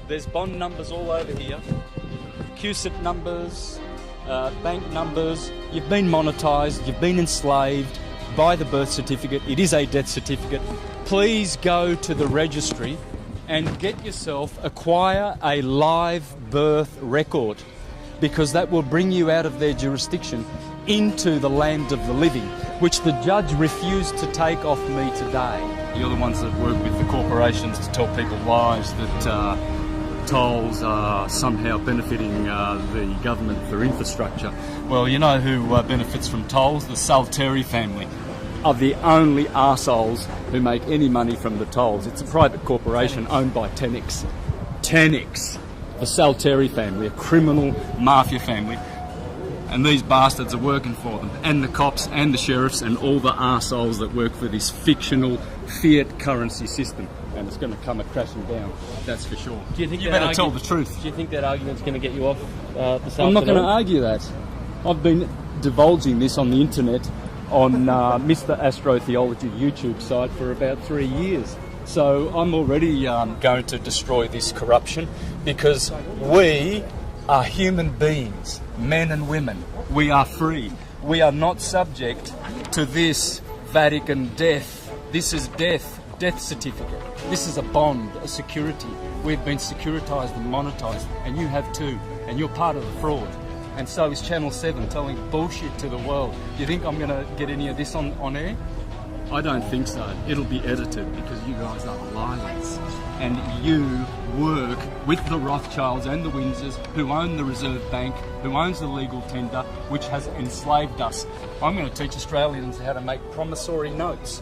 There's bond numbers all over here, QSIT numbers, bank numbers. You've been monetised, you've been enslaved by the birth certificate. It is a death certificate. Please go to the registry and get yourself, acquire a live birth record, because that will bring you out of their jurisdiction into the land of the living, which the judge refused to take off me today. You're the ones that work with the corporations to tell people lies that tolls are somehow benefiting the government for infrastructure. Well, you know who benefits from tolls? The Salteri family are the only arseholes who make any money from the tolls. It's a private corporation owned by Tenex. Tenex. The Salteri family, a criminal mafia family. And these bastards are working for them. And the cops and the sheriffs and all the arseholes that work for this fictional fiat currency system. And it's going to come crashing down, that's for sure. Do you think you better tell the truth. Do you think that argument's going to get you off this afternoon? I'm not going to argue that. I've been divulging this on the internet on Mr. Astrotheology YouTube site for about 3 years. So I'm already going to destroy this corruption, because we are human beings, men and women. We are free. We are not subject to this Vatican death. This is death certificate. This is a bond, a security. We've been securitized and monetized, and you have too, and you're part of the fraud. And so is Channel 7 telling bullshit to the world. Do you think I'm going to get any of this on air? I don't think so. It'll be edited, because you guys are liars. And you work with the Rothschilds and the Windsors, who own the Reserve Bank, who owns the legal tender, which has enslaved us. I'm going to teach Australians how to make promissory notes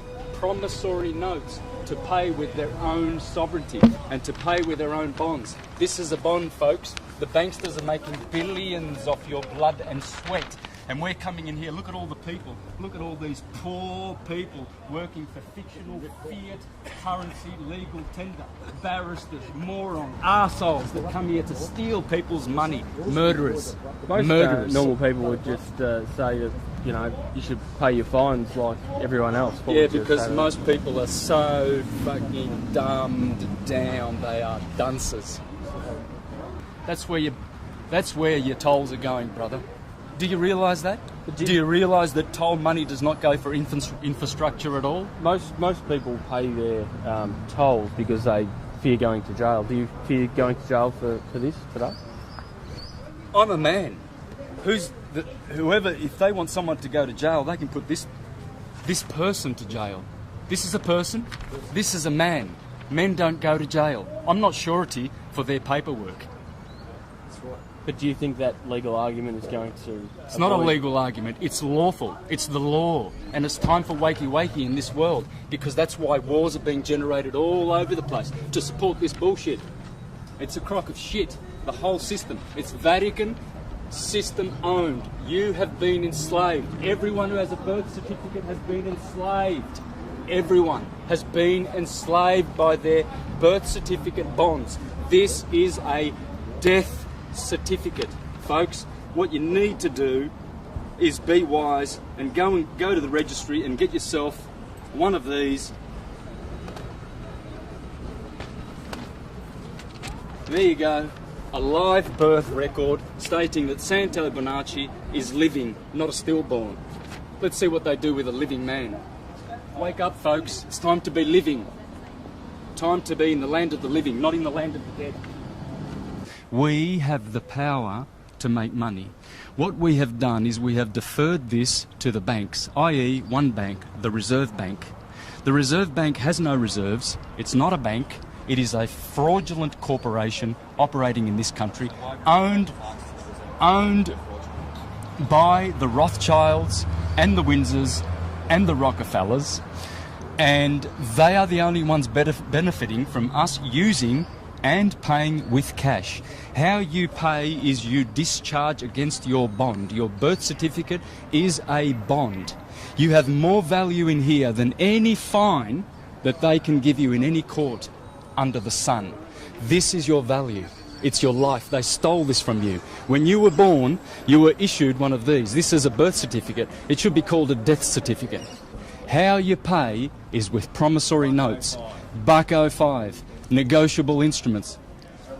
to pay with their own sovereignty and to pay with their own bonds. This is a bond, folks. The banksters are making billions off your blood and sweat. And we're coming in here, look at all the people, look at all these poor people working for fictional fiat currency legal tender. Barristers, morons, arseholes that come here to steal people's money. Murderers. Most Murderers. normal people would just say that, you know, you should pay your fines like everyone else. Yeah, because most people are so fucking dumbed down. They are dunces. That's where your tolls are going, brother. Do you realise that? Do you realise that toll money does not go for infrastructure at all? Most people pay their tolls because they fear going to jail. Do you fear going to jail for this today? I'm a man. Whoever, if they want someone to go to jail, they can put this person to jail. This is a person. This is a man. Men don't go to jail. I'm not surety for their paperwork. But do you think that legal argument is going to... It's not a legal argument, it's lawful, it's the law, and it's time for wakey in this world, because that's why wars are being generated all over the place, to support this bullshit. It's a crock of shit, the whole system. It's Vatican system owned. You have been enslaved. Everyone who has a birth certificate has been enslaved. Everyone has been enslaved by their birth certificate bonds. This is a death certificate, folks. What you need to do is be wise and go to the registry and get yourself one of these. There you go, a live birth record stating that Santo Bonacci is living, not a stillborn. Let's see what they do with a living man. Wake up, folks. It's time to be living. Time to be in the land of the living, not in the land of the dead. We have the power to make money. What we have done is we have deferred this to the banks, i.e. one bank, the Reserve Bank. The Reserve Bank has no reserves. It's not a bank. It is a fraudulent corporation operating in this country, owned by the Rothschilds and the Windsors and the Rockefellers, and they are the only ones benefiting from us using and paying with cash. How you pay is you discharge against your bond. Your birth certificate is a bond. You have more value in here than any fine that they can give you in any court under the sun. This is your value. It's your life. They stole this from you. When you were born, you were issued one of these. This is a birth certificate. It should be called a death certificate. How you pay is with promissory notes, buck 05, negotiable instruments.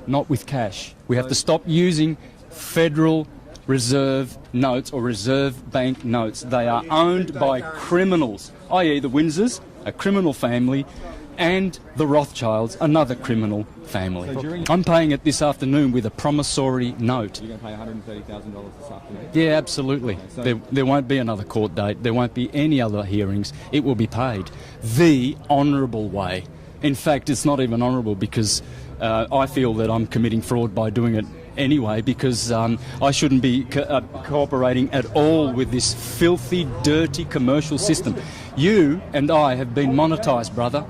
not with cash. We have to stop using Federal Reserve notes or Reserve Bank notes. They are owned by criminals, i.e. the Windsors, a criminal family, and the Rothschilds, another criminal family. I'm paying it this afternoon with a promissory note. You're going to pay $130,000 this afternoon? Yeah, absolutely. There won't be another court date. There won't be any other hearings. It will be paid the honourable way. In fact, it's not even honourable because I feel that I'm committing fraud by doing it anyway, because I shouldn't be cooperating at all with this filthy, dirty commercial system. You and I have been monetised, brother.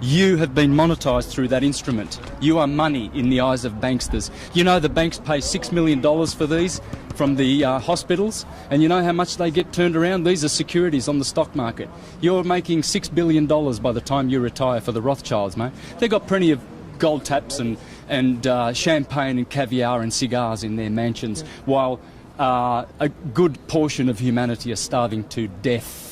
You have been monetised through that instrument. You are money in the eyes of banksters. You know the banks pay $6 million for these from the hospitals, and you know how much they get turned around? These are securities on the stock market. You're making $6 billion by the time you retire for the Rothschilds, mate. They've got plenty of gold taps and champagne and caviar and cigars in their mansions, while a good portion of humanity are starving to death.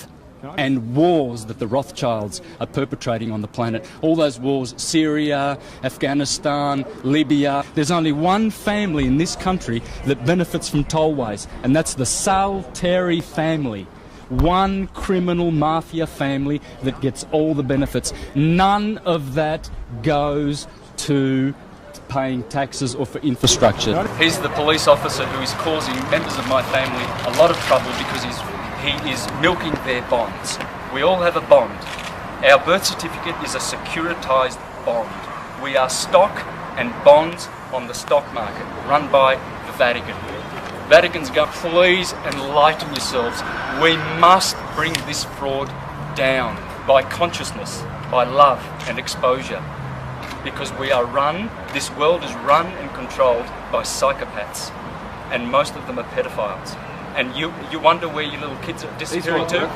And wars that the Rothschilds are perpetrating on the planet. All those wars, Syria, Afghanistan, Libya. There's only one family in this country that benefits from tollways, and that's the Salteri family. One criminal mafia family that gets all the benefits. None of that goes to paying taxes or for infrastructure. He's the police officer who is causing members of my family a lot of trouble because he is milking their bonds. We all have a bond. Our birth certificate is a securitized bond. We are stock and bonds on the stock market, run by the Vatican. Vatican's going, please enlighten yourselves. We must bring this fraud down by consciousness, by love and exposure. Because we are run, this world is run and controlled by psychopaths. And most of them are pedophiles. And you wonder where your little kids are disappearing to?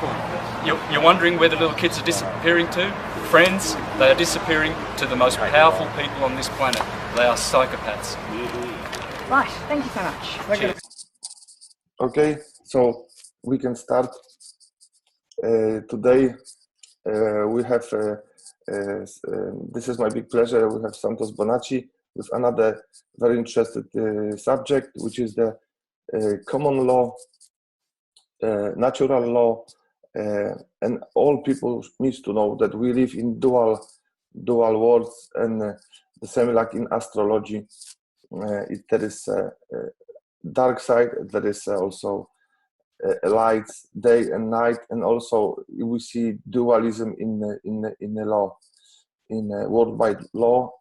You're wondering where the little kids are disappearing to? Friends, they are disappearing to the most powerful people on this planet. They are psychopaths. Right, thank you so much. Cheers. Okay, so we can start. Today we have, this is my big pleasure, we have Santos Bonacci with another very interesting subject, which is the common law, natural law, and all people need to know that we live in dual worlds, and the same like in astrology. There is a dark side, there is also light, day and night, and also we see dualism in the law, in worldwide law.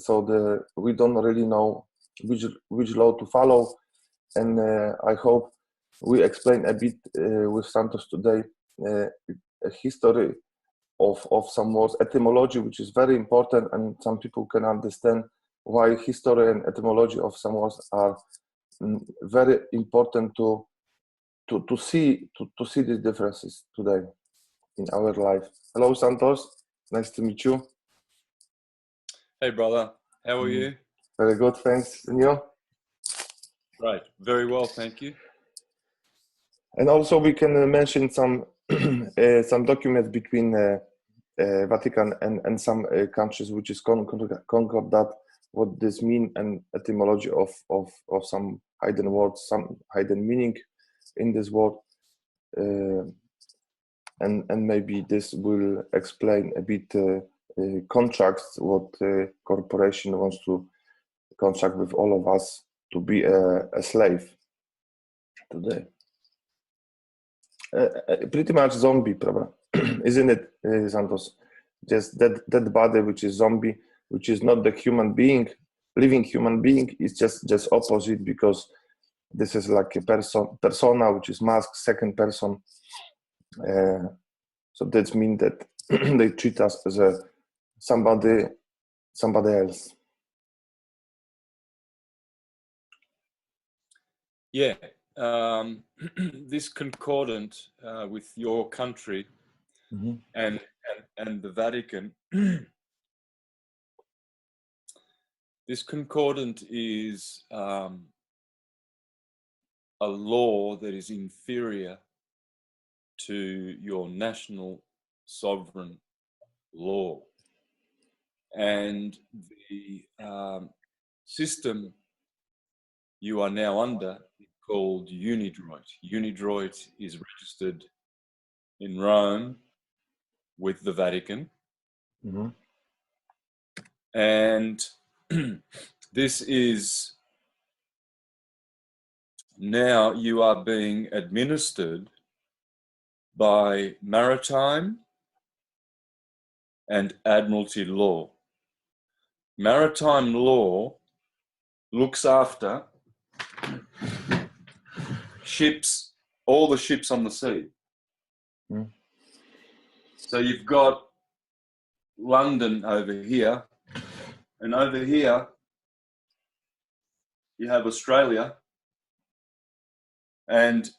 So we don't really know which law to follow. And I hope we explain a bit with Santos today a history of some words, etymology, which is very important, and some people can understand why history and etymology of some words are very important to see the differences today in our life. Hello, Santos. Nice to meet you. Hey, brother. How are you? Very good, thanks. And you? Right. Very well, thank you. And also we can mention some documents between Vatican and some countries, which is concordat, what this mean, and etymology of some hidden words, some hidden meaning in this word, and maybe this will explain a bit contracts, what corporation wants to contract with all of us to be a slave today. Pretty much zombie, problem, isn't it, Santos? Just that body, which is zombie, which is not the human being, living human being, is just opposite, because this is like a persona, which is mask, second person. So that means that they treat us as somebody else. Yeah. This concordant with your country and the Vatican, this concordant is a law that is inferior to your national sovereign law. And the system you are now under is called Unidroit. Unidroit is registered in Rome with the Vatican. Mm-hmm. And this is now you are being administered by maritime and admiralty law. Maritime law looks after ships, all the ships on the sea. Mm. So you've got London over here, and over here you have Australia. And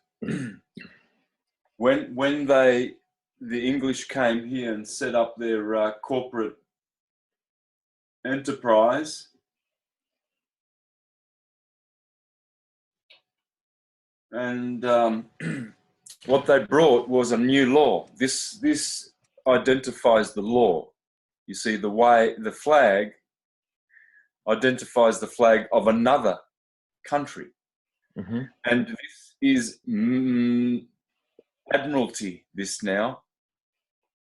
when the English came here and set up their corporate enterprise, and what they brought was a new law. This identifies the law. You see, the way the flag identifies the flag of another country. Mm-hmm. And this is admiralty, this now.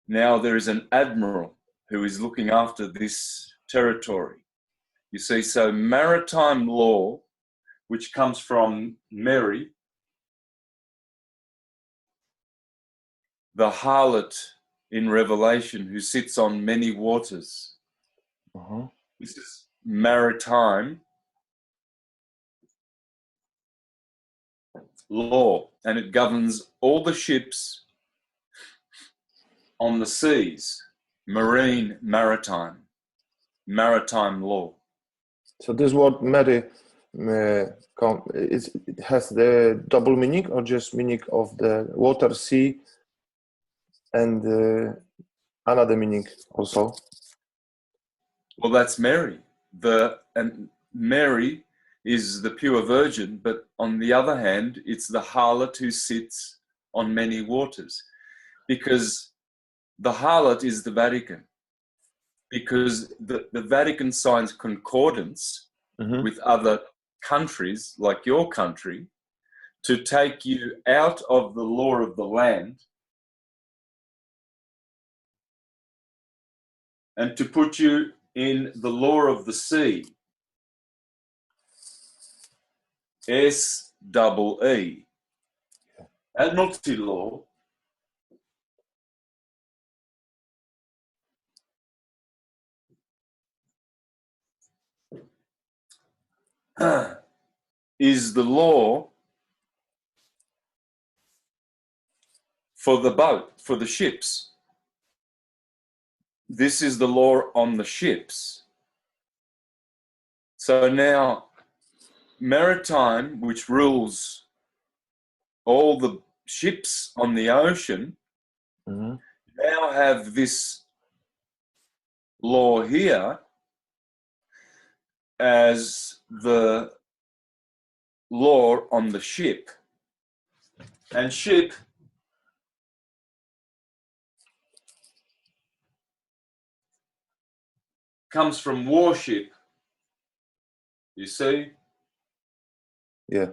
Now there is an admiral who is looking after this territory. You see, so maritime law, which comes from Mary, the harlot in Revelation who sits on many waters. Uh-huh. This is maritime law, and it governs all the ships on the seas, maritime law. So this word Mary, it has the double meaning or just meaning of the water, sea, and another meaning also? Well, that's Mary. And Mary is the pure virgin, but on the other hand, it's the harlot who sits on many waters, because the harlot is the Vatican, because the Vatican signs concordance Mm-hmm. with other countries, like your country, to take you out of the law of the land and to put you in the law of the sea. SEE. Admiralty law is the law for the boat, for the ships. This is the law on the ships. So now, maritime, which rules all the ships on the ocean, Mm-hmm. now have this law here as the law on the ship. And ship comes from warship. You see? Yeah.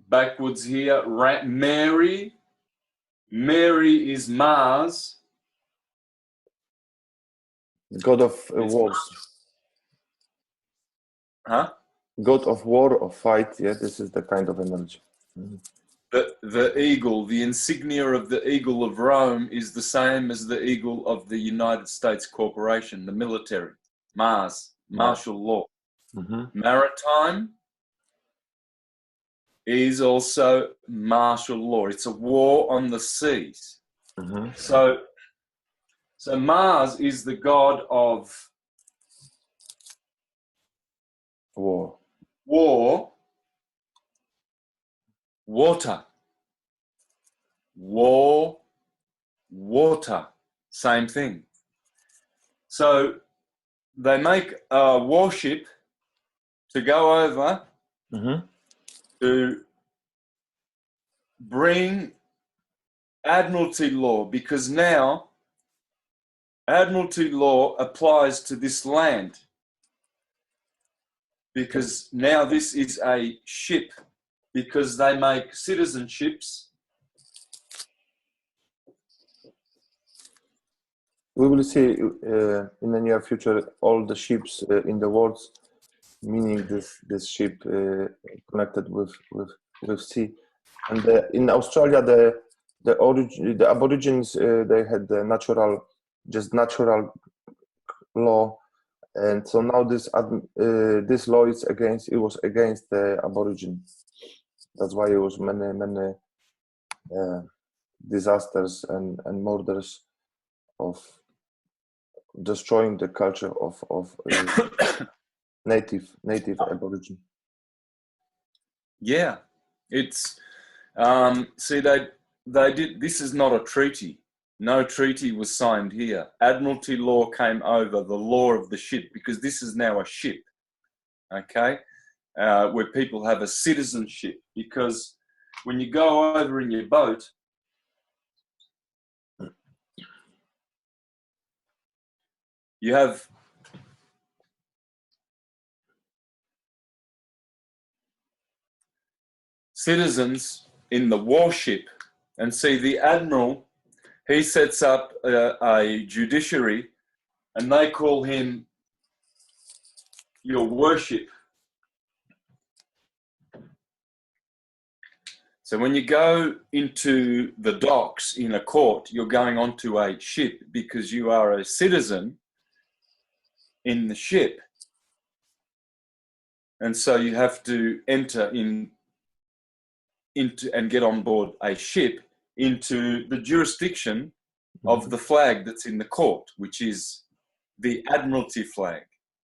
Backwards here, Mary. Mary is Mars. God of It's wars. Huh? God of war or fight. Yeah, this is the kind of energy. Mm-hmm. The eagle, the insignia of the eagle of Rome is the same as the eagle of the United States Corporation, the military. Mars, martial law. Mm-hmm. Maritime is also martial law. It's a war on the seas. Mm-hmm. So Mars is the god of War. Water. War, water, same thing. So they make a warship to go over Mm-hmm. to bring admiralty law, because now admiralty law applies to this land. because now this is a ship, because they make citizenships. We will see in the near future all the ships in the world, meaning this ship connected with sea. And in Australia, the Aborigines they had the natural law, and so now this law is against the Aborigine. That's why it was many disasters and murders of destroying the culture of native Aborigine. Yeah, it's see they did. This is not a treaty. No treaty was signed here. Admiralty law came over the law of the ship, because this is now a ship, okay, where people have a citizenship. Because when you go over in your boat, you have citizens in the warship, and see the admiral, he sets up a judiciary, and they call him your worship. So when you go into the docks in a court, you're going onto a ship because you are a citizen in the ship. And so you have to enter into and get on board a ship into the jurisdiction of the flag that's in the court, which is the Admiralty flag.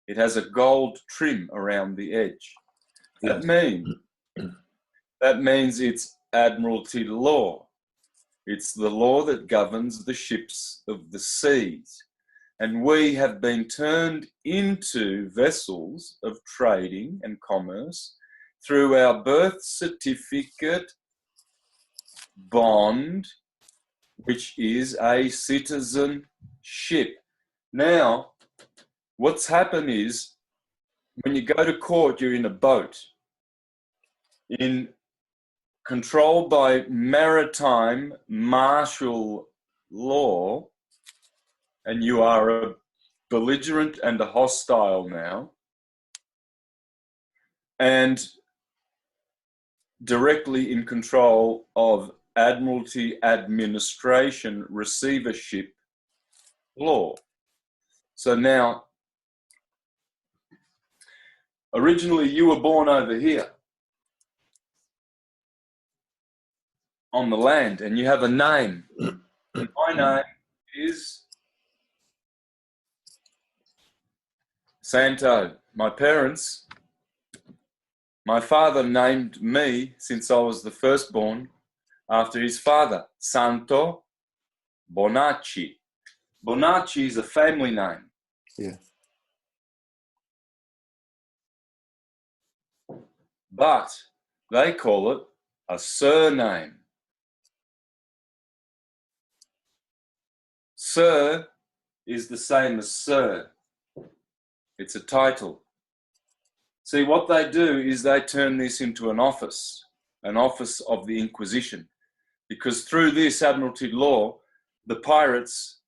It has a gold trim around the edge. That means it's Admiralty law. It's the law that governs the ships of the seas. And we have been turned into vessels of trading and commerce through our birth certificate bond, which is a citizenship. Now, what's happened is, when you go to court, you're in a boat, controlled by maritime martial law, and you are a belligerent and a hostile now, and directly in control of Admiralty administration receivership law. So now, originally you were born over here on the land, and you have a name. And my name is Santo. My father named me, since I was the firstborn, after his father, Santo Bonacci. Bonacci is a family name. Yeah. But they call it a surname. Sir is the same as sir. It's a title. See, what they do is they turn this into an office of the Inquisition. Because through this Admiralty law, the pirates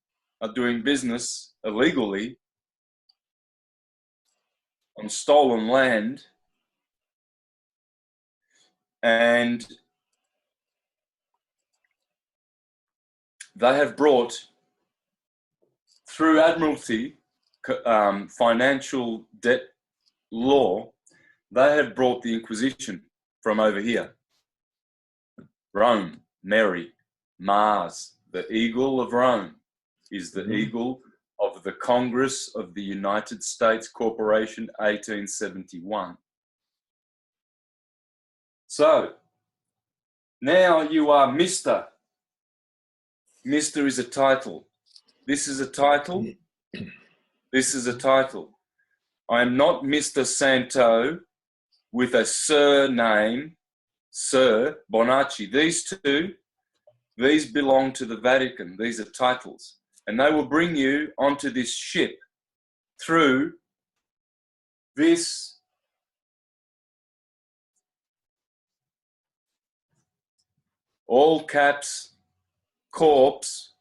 are doing business illegally on stolen land, and they have brought, through Admiralty financial debt law, they have brought the Inquisition from over here. Rome, Mary, Mars, the eagle of Rome is the eagle of the Congress of the United States Corporation, 1871. So, now you are Mr. Mr. is a title. This is a title. This is a title. I am not Mr. Santo with a surname, Sir Bonacci. These belong to the Vatican. These are titles. And they will bring you onto this ship through this all caps, corpse,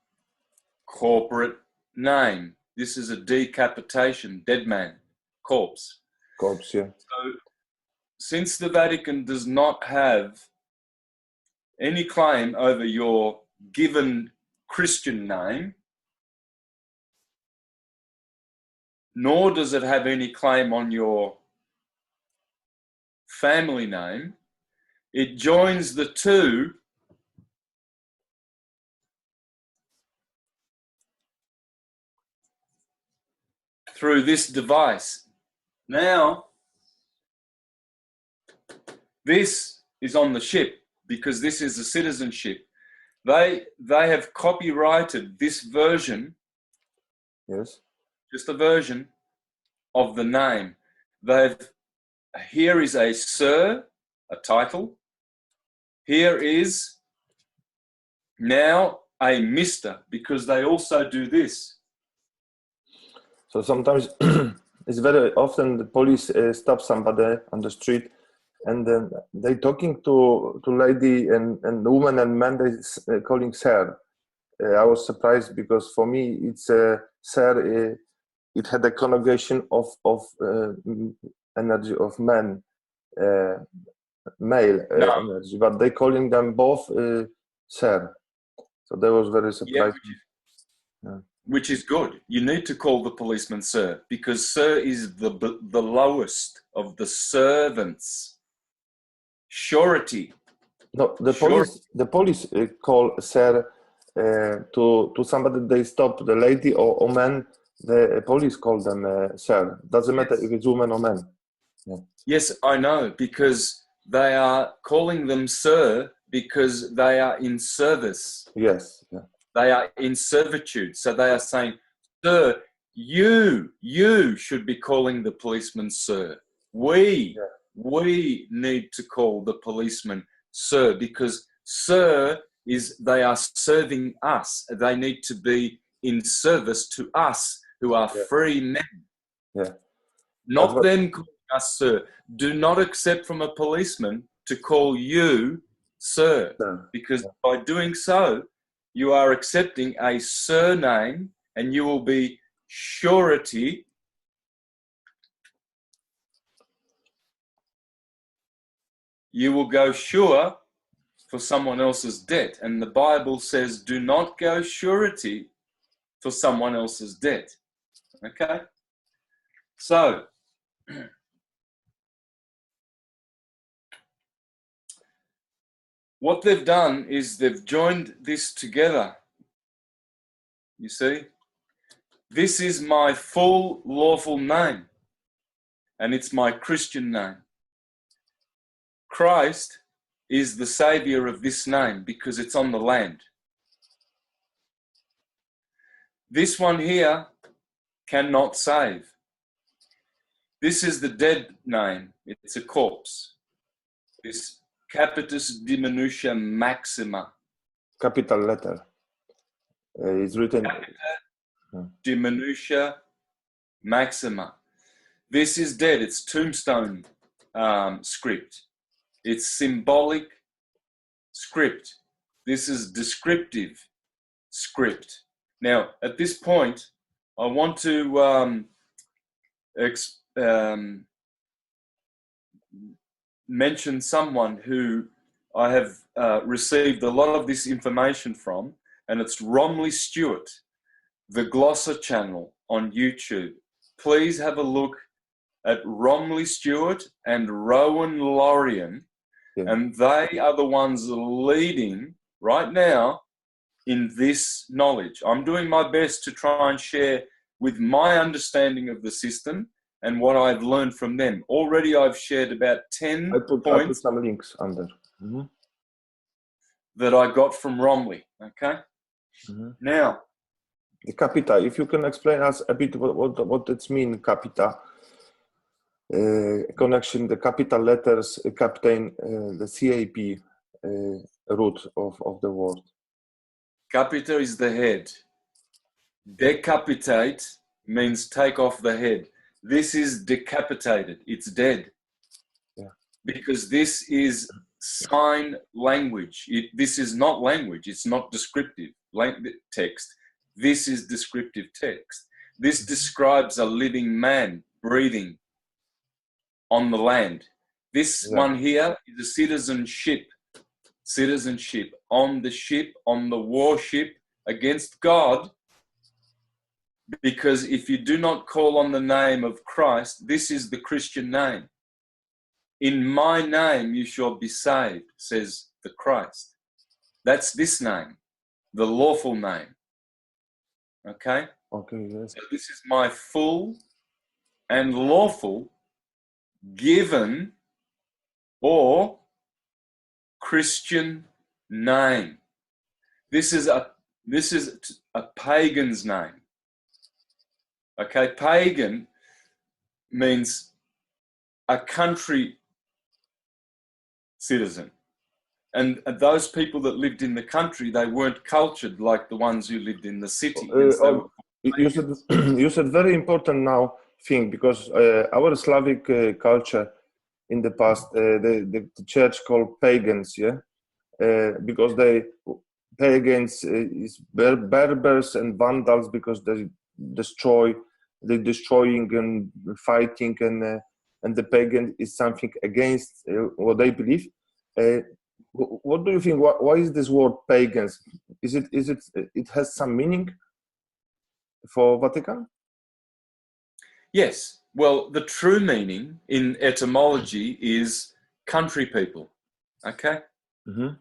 corporate name. This is a decapitation, dead man, corpse. Corpse, yeah. So, since the Vatican does not have any claim over your given Christian name, nor does it have any claim on your family name, it joins the two through this device. Now, this is on the ship because this is a citizenship. They have copyrighted this version, Yes. just a version of the name. Here is a Sir, a title. Here is now a Mr. because they also do this. So sometimes it's very often the police stop somebody on the street, and then they talking to lady and woman and man. They calling sir. I was surprised because for me it's sir. It had a conjugation of energy of man, male No. energy, but they calling them both sir. So that was very surprising. Yeah, which is good. You need to call the policeman sir because sir is the lowest of the servants. Surety. No, the police call sir to somebody. They stop the lady or man. The police call them sir. Doesn't matter if it's woman or man. Yeah. Yes, I know, because they are calling them sir because they are in service. Yes. Yeah. They are in servitude. So they are saying, sir, you should be calling the policeman sir. We need to call the policeman sir because sir is they are serving us. They need to be in service to us who are free men. Yeah. Not them calling us sir. Do not accept from a policeman to call you sir, because by doing so, you are accepting a surname and you will be surety. You will go sure for someone else's debt. And the Bible says, do not go surety for someone else's debt. Okay? So, what they've done is they've joined this together. You see? This is my full lawful name, and it's my Christian name. Christ is the savior of this name because it's on the land. This one here cannot save. This is the dead name. It's a corpse. This capitis diminutia maxima. Capital letter. It's written. Capita diminutia maxima. This is dead. It's tombstone script. It's symbolic script. This is descriptive script. Now, at this point, I want to mention someone who I have received a lot of this information from, and it's Romley Stewart, the Glosser channel on YouTube. Please have a look at Romley Stewart and Rowan Lorien, and they are the ones leading right now in this knowledge. I'm doing my best to try and share with my understanding of the system and what I've learned from them. Already I've shared about 10 points. I put some links under. That I got from Romley, okay? Now, the capita, if you can explain us a bit what it means, capita. Connection, the capital letters contain the CAP root of the word. Capita is the head. Decapitate means take off the head. This is decapitated. It's dead. Yeah. Because this is sign language. This is not language. It's not descriptive text. This is descriptive text. This describes a living man breathing on the land. This one here is a citizenship on the ship, on the warship against God. Because if you do not call on the name of Christ, this is the Christian name. In my name you shall be saved, says the Christ. That's this name, the lawful name. Okay? Okay, yes. So this is my full and lawful given or Christian name. This is a pagan's name. Okay, pagan means a country citizen. And those people that lived in the country, they weren't cultured like the ones who lived in the city. You said very important now thing, because our Slavic culture in the past, the church called pagans, yeah, because they pagans is Berbers and Vandals, because they're destroying and fighting, and the pagan is something against what they believe. What do you think? Why is this word pagans? It has some meaning for Vatican? Yes. Well, the true meaning in etymology is country people. Okay? Mm-hmm.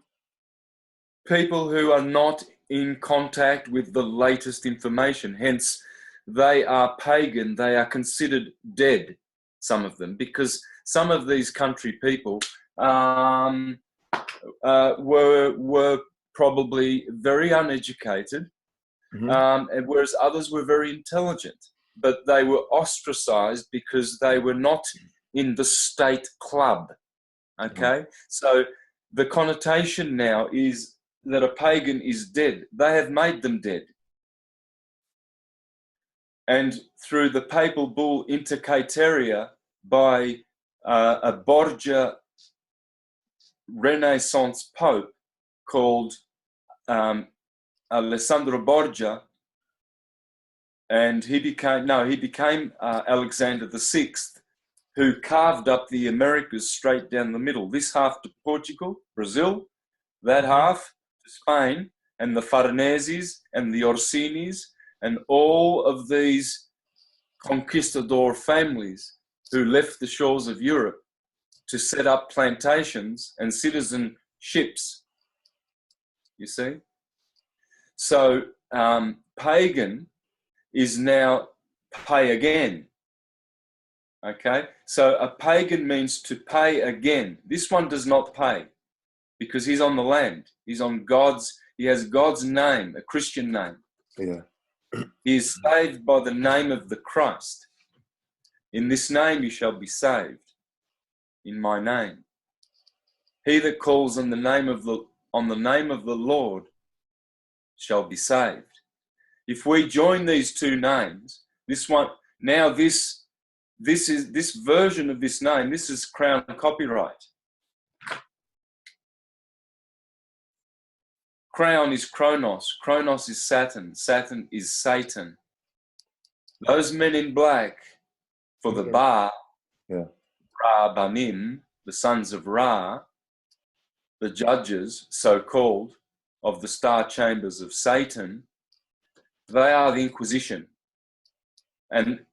People who are not in contact with the latest information. Hence, they are pagan. They are considered dead, some of them, because some of these country people were probably very uneducated, and whereas others were very intelligent, but they were ostracized because they were not in the state club. Okay, so the connotation now is that a pagan is dead. They have made them dead. And through the papal bull Inter Caeteria by a Borgia Renaissance Pope called Alessandro Borgia, and he became Alexander VI, who carved up the Americas straight down the middle. This half to Portugal, Brazil, that half to Spain, and the Farneses and the Orsinis, and all of these conquistador families who left the shores of Europe to set up plantations and citizenships, you see. So pagan is now pay again. Okay, so a pagan means to pay again. This one does not pay because he's on the land. He's on he has God's name, a Christian name. Yeah. He is saved by the name of the Christ. In this name you shall be saved. In my name. He that calls on the name of the Lord shall be saved. If we join these two names, this version of this name, this is Crown copyright. Crown is Kronos. Kronos is Saturn. Saturn is Satan. Those men in black for the Ba, Ra Banim, the sons of Ra, the judges, so-called, of the star chambers of Satan, they are the Inquisition. And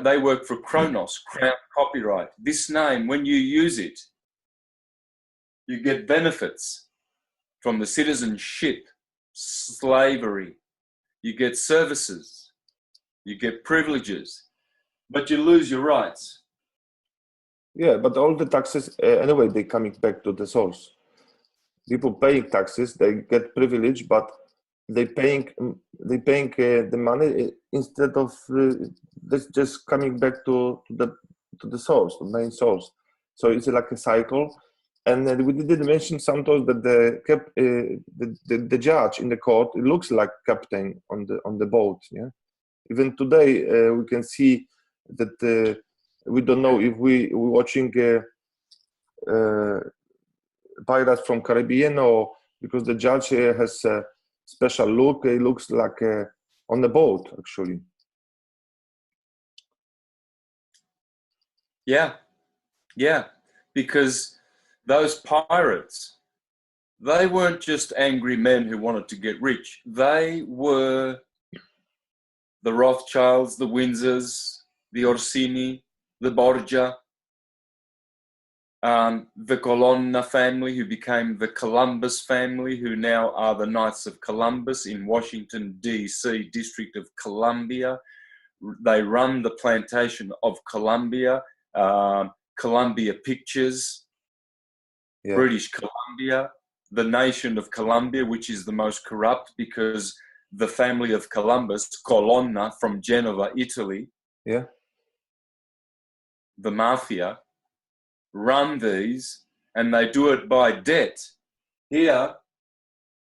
they work for Kronos, Crown copyright. This name, when you use it, you get benefits from the citizenship, slavery. You get services. You get privileges. But you lose your rights. Yeah, but all the taxes, anyway, they're coming back to the source. People paying taxes, they get privilege, but they paying the money instead of just coming back to the source, the main source. So it's like a cycle. And we did mention Santos that the judge in the court, it looks like captain on the boat. Yeah, even today we can see that we don't know if we're watching pirates from Caribbean, or because the judge has a special look? He looks like on the boat, actually. Yeah, yeah, because those pirates, they weren't just angry men who wanted to get rich. They were the Rothschilds, the Windsors, the Orsini, the Borgia, the Colonna family, who became the Columbus family, who now are the Knights of Columbus in Washington, D.C., District of Columbia. They run the plantation of Columbia, Columbia Pictures, Yeah. British Columbia, the nation of Columbia, which is the most corrupt because the family of Columbus, Colonna from Genova, Italy, Yeah. the mafia, run these, and they do it by debt. Here,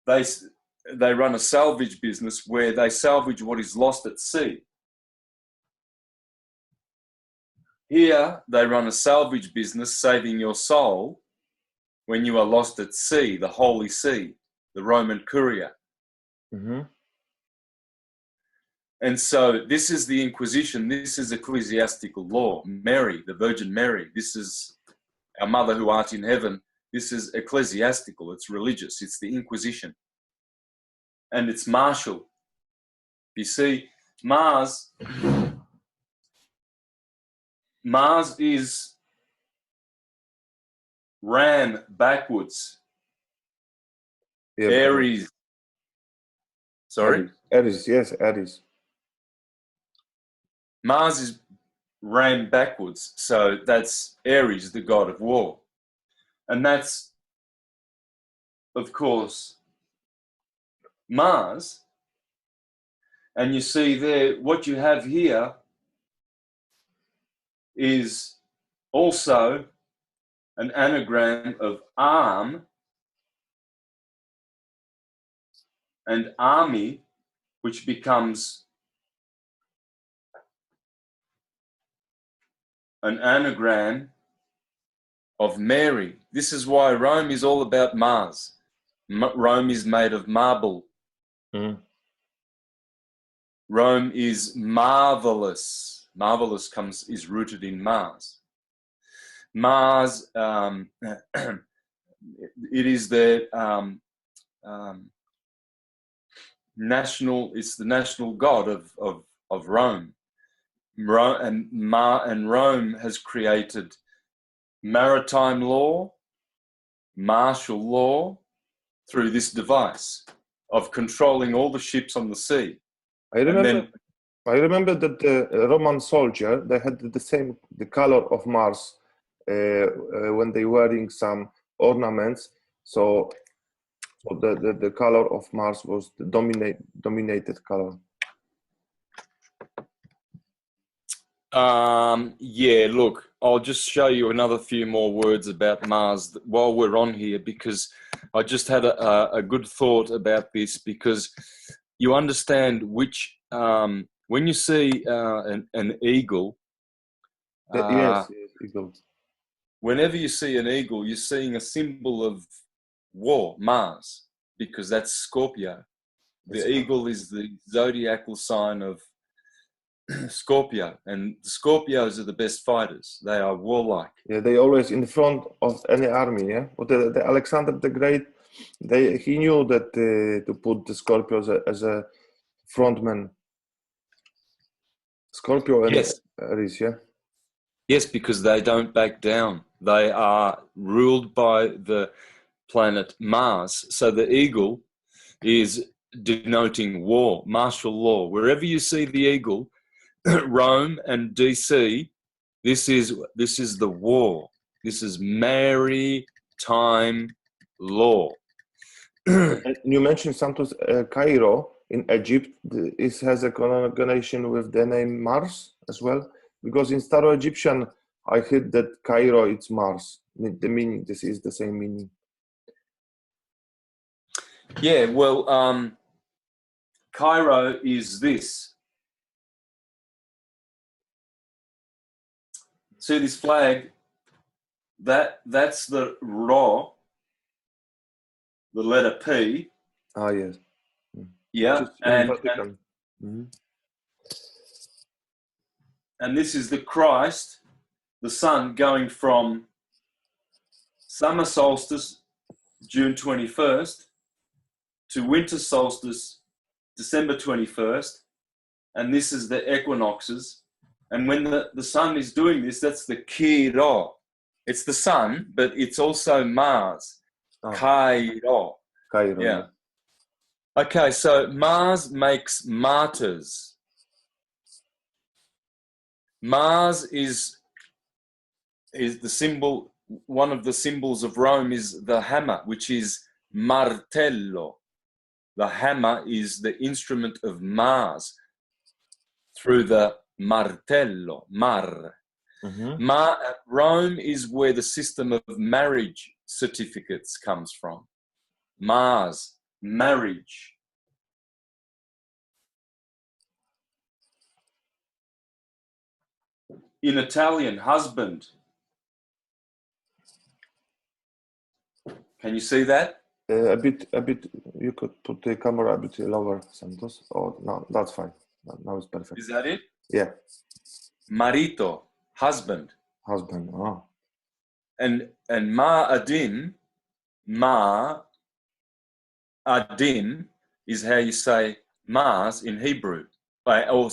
they run a salvage business where they salvage what is lost at sea. Here, they run a salvage business saving your soul when you are lost at sea, the Holy See, the Roman Curia. Mm-hmm. And so this is the Inquisition. This is ecclesiastical law. Mary, the Virgin Mary, this is our Mother who art in heaven. This is ecclesiastical. It's religious. It's the Inquisition. And it's martial. You see, Mars is ram backwards. Yeah. Aries. Sorry? Aries, yes, Aries. Mars is ram backwards. So that's Aries, the god of war. And that's, of course, Mars. And you see there, what you have here is also an anagram of arm and army, which becomes an anagram of Mary. This is why Rome is all about Mars. Rome is made of marble. Mm. Rome is marvelous. Marvelous is rooted in Mars. Mars, it is the national. It's the national god of Rome. And Rome has created maritime law, martial law, through this device of controlling all the ships on the sea. I remember that the Roman soldier, they had the color of Mars when they wearing some ornaments. So the color of Mars was the dominated color. Yeah, look, I'll just show you another few more words about Mars while we're on here, because I just had a good thought about this, because you understand which, when you see an eagle, Yes, eagle. Whenever you see an eagle, you're seeing a symbol of war, Mars, because that's Scorpio. The eagle is the zodiacal sign of Scorpio, and the Scorpios are the best fighters. They are warlike. Yeah, they always in front of any army. Yeah, but the Alexander the Great, he knew that to put the Scorpios as a frontman. Scorpio and Yes. Aries, yeah. Yes, because they don't back down. They are ruled by the planet Mars. So the eagle is denoting war, martial law. Wherever you see the eagle, Rome and DC, this is the war. This is maritime law. And you mentioned Santos, Cairo in Egypt. It has a connection with the name Mars as well, because in Staro-Egyptian, I heard that Cairo it's Mars. The meaning, this is the same meaning. Yeah, well, Cairo is this. See this flag? That's the Ra, the letter P. Ah, yes. Yeah, Just in Vatican. and this is the Christ, the sun, going from summer solstice, June 21st, to winter solstice, December 21st, and this is the equinoxes. And when the sun is doing this, that's the Kiro. It's the sun, but it's also Mars. Kairo. Cairo. Yeah. Okay, so Mars makes martyrs. Mars is the symbol, one of the symbols of Rome is the hammer, which is martello. The hammer is the instrument of Mars through the martello, mar. Rome is where the system of marriage certificates comes from. Mars, marriage. In Italian, husband. Can you see that? A bit. You could put the camera a bit lower, Santos. Oh, no, that's fine. Now it's perfect. Is that it? Yeah. Marito, husband. Husband. Oh. And ma'adim is how you say Mars in Hebrew. How you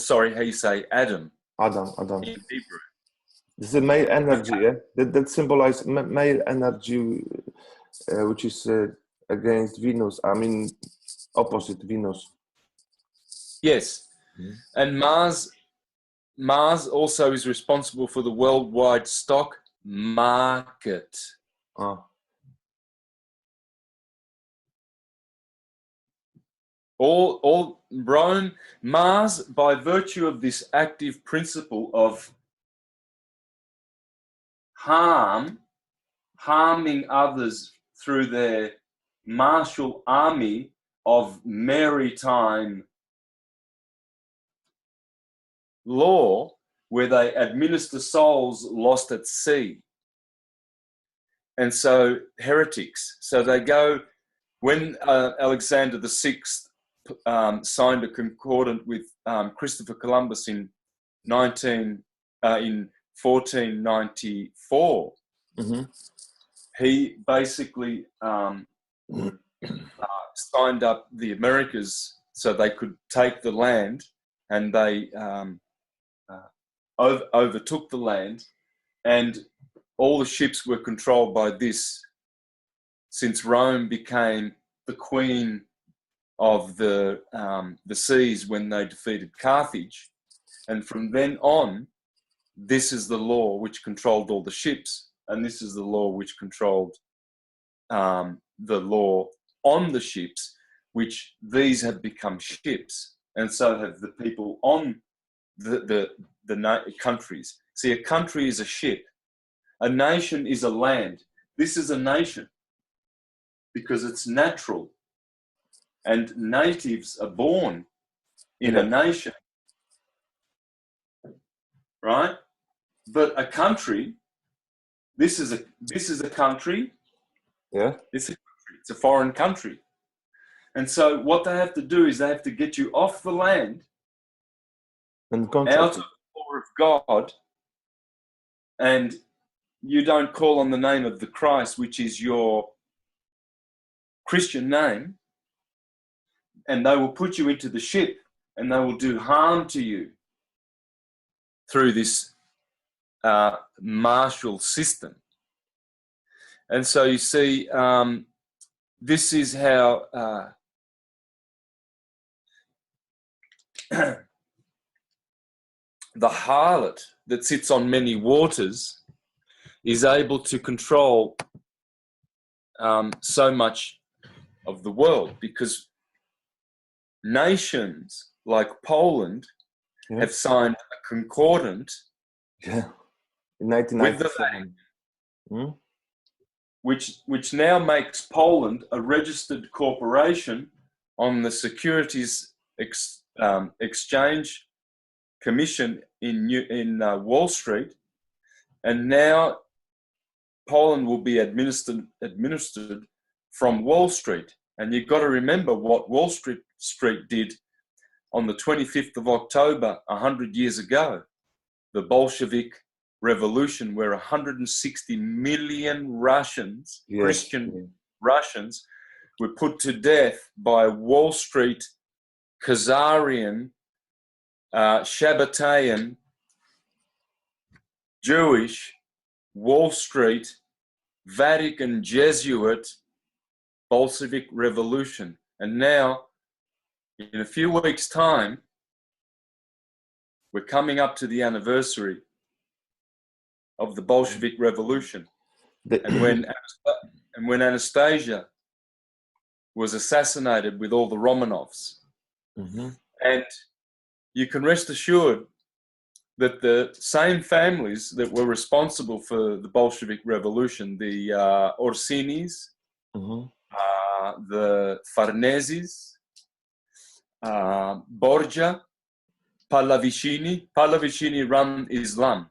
say Adam. Adam. In Hebrew. This is male energy, yeah? That symbolizes male energy, which is against Venus. I mean, opposite Venus. Yes. And Mars also is responsible for the worldwide stock market. All Rome, Mars, by virtue of this active principle of harming others through their martial army of maritime law, where they administer souls lost at sea. And so heretics. So they go, when Alexander VI signed a concordant with Christopher Columbus in 1494, he basically signed up the Americas so they could take the land, and they overtook the land, and all the ships were controlled by this, since Rome became the queen of the seas when they defeated Carthage. And from then on, this is the law which controlled all the ships, and this is the law which controlled the law on the ships, which these have become ships, and so have the people on the countries. See, a country is a ship. A nation is a land. This is a nation because it's natural, and natives are born in a nation, right? But a country, this is a country. Yeah. It's a foreign country. And so what they have to do is they have to get you off the land, And out of the law of God, and you don't call on the name of the Christ, which is your Christian name, and they will put you into the ship, and they will do harm to you through this martial system. And so you see, this is how the harlot that sits on many waters is able to control so much of the world, because nations like Poland have signed a concordant in 1997, which now makes Poland a registered corporation on the Securities Exchange Commission in Wall Street, and now Poland will be administered from Wall Street. And you've got to remember what Wall Street did on the 25th of October, 100 years ago, the Bolshevik Revolution, where 160 million Russians, Yes. Christian Russians, were put to death by Wall Street, Khazarian, Shabbatayan, Jewish, Wall Street, Vatican Jesuit, Bolshevik Revolution. And now, in a few weeks' time, we're coming up to the anniversary of the Bolshevik Revolution. And when Anastasia was assassinated with all the Romanovs. Mm-hmm. And you can rest assured that the same families that were responsible for the Bolshevik Revolution, the Orsinis, Mm-hmm. the Farneses, Borgia, Pallavicini run Islam.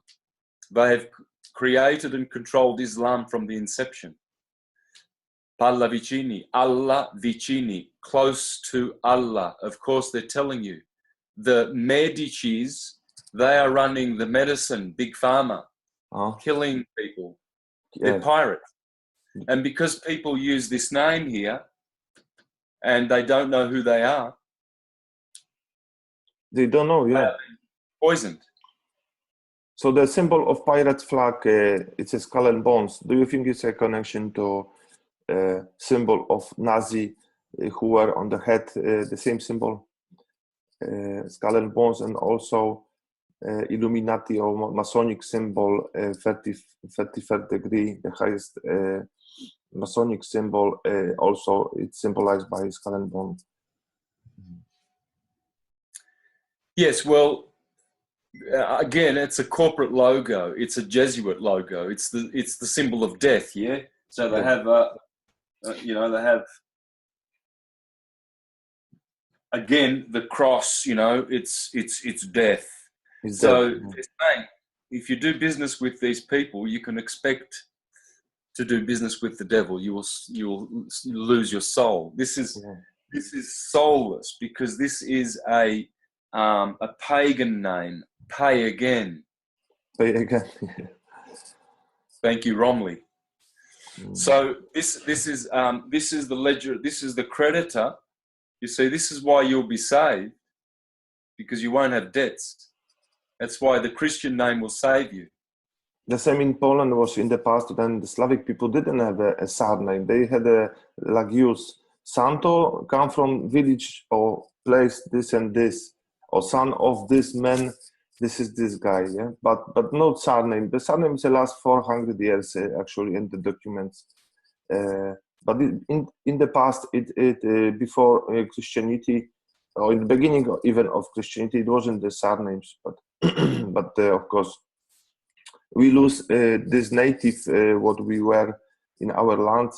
They have created and controlled Islam from the inception. Pallavicini, Allah vicini, close to Allah. Of course, they're telling you. The Medicis, they are running the medicine, big pharma, killing people. They're pirates. And because people use this name here and they don't know who they are, They don't know, they yeah. are poisoned. So the symbol of pirate flag, it's a skull and bones. Do you think it's a connection to symbol of Nazi who were on the head, the same symbol, skull and bones, and also Illuminati or Masonic symbol, 33rd degree, the highest Masonic symbol, also it's symbolized by skull and bone. Yes, well, again, it's a corporate logo. It's a Jesuit logo. It's the symbol of death. Yeah. So they have they have again the cross. It's death. So they're saying if you do business with these people, you can expect to do business with the devil. You will lose your soul. This is soulless because this is a pagan name. Pay again. Pay again. Thank you, Romley. So this is the ledger. This is the creditor. You see, this is why you'll be saved, because you won't have debts. That's why the Christian name will save you. The same in Poland was in the past when the Slavic people didn't have a surname. They had like use Santo, come from village or place this and this, or son of this man. This is this guy, yeah, but no surname. The surname is the last 400 years actually in the documents. But in the past, before Christianity, or in the beginning even of Christianity, it wasn't the surnames, but but of course we lose this native what we were in our land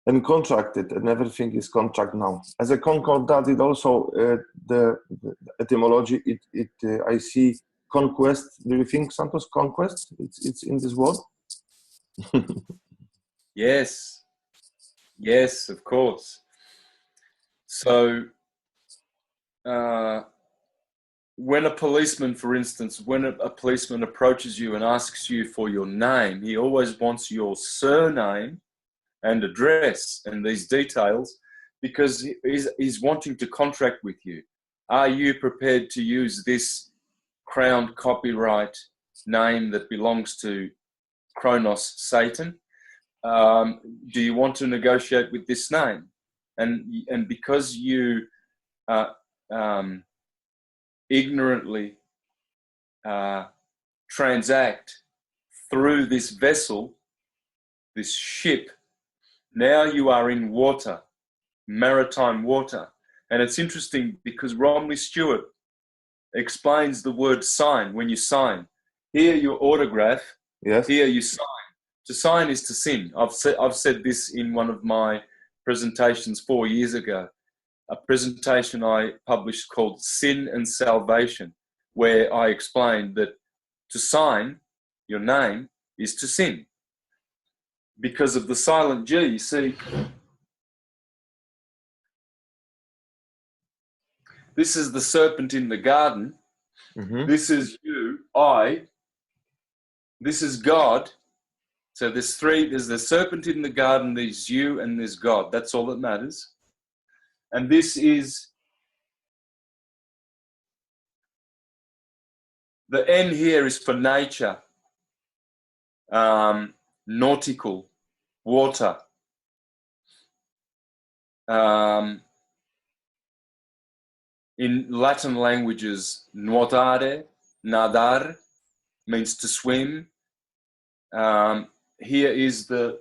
and contracted, and everything is contract now. As a concordat, it also the etymology. I see conquest. Do you think Santos conquest? It's in this word. Yes, of course. So when a policeman, for instance, when a policeman approaches you and asks you for your name, he always wants your surname and address and these details, because he's wanting to contract with you. Are you prepared to use this crowned copyright name that belongs to Kronos, Satan? Do you want to negotiate with this name? And because you ignorantly transact through this vessel, this ship, now you are in water, maritime water. And it's interesting because Romley Stewart explains the word sign. When you sign, here your autograph, Yes. here you sign. To sign is to sin. I've said this in one of my presentations 4 years ago, a presentation I published called Sin and Salvation, where I explained that to sign your name is to sin. because of the silent G. You see, this is the serpent in the garden. This is you, I. This is God. So there's three. There's the serpent in the garden, there's you, and there's God. That's all that matters. And this is, the N here is for nature, nautical, water. In Latin languages, nuotare, nadar, means to swim. Here is the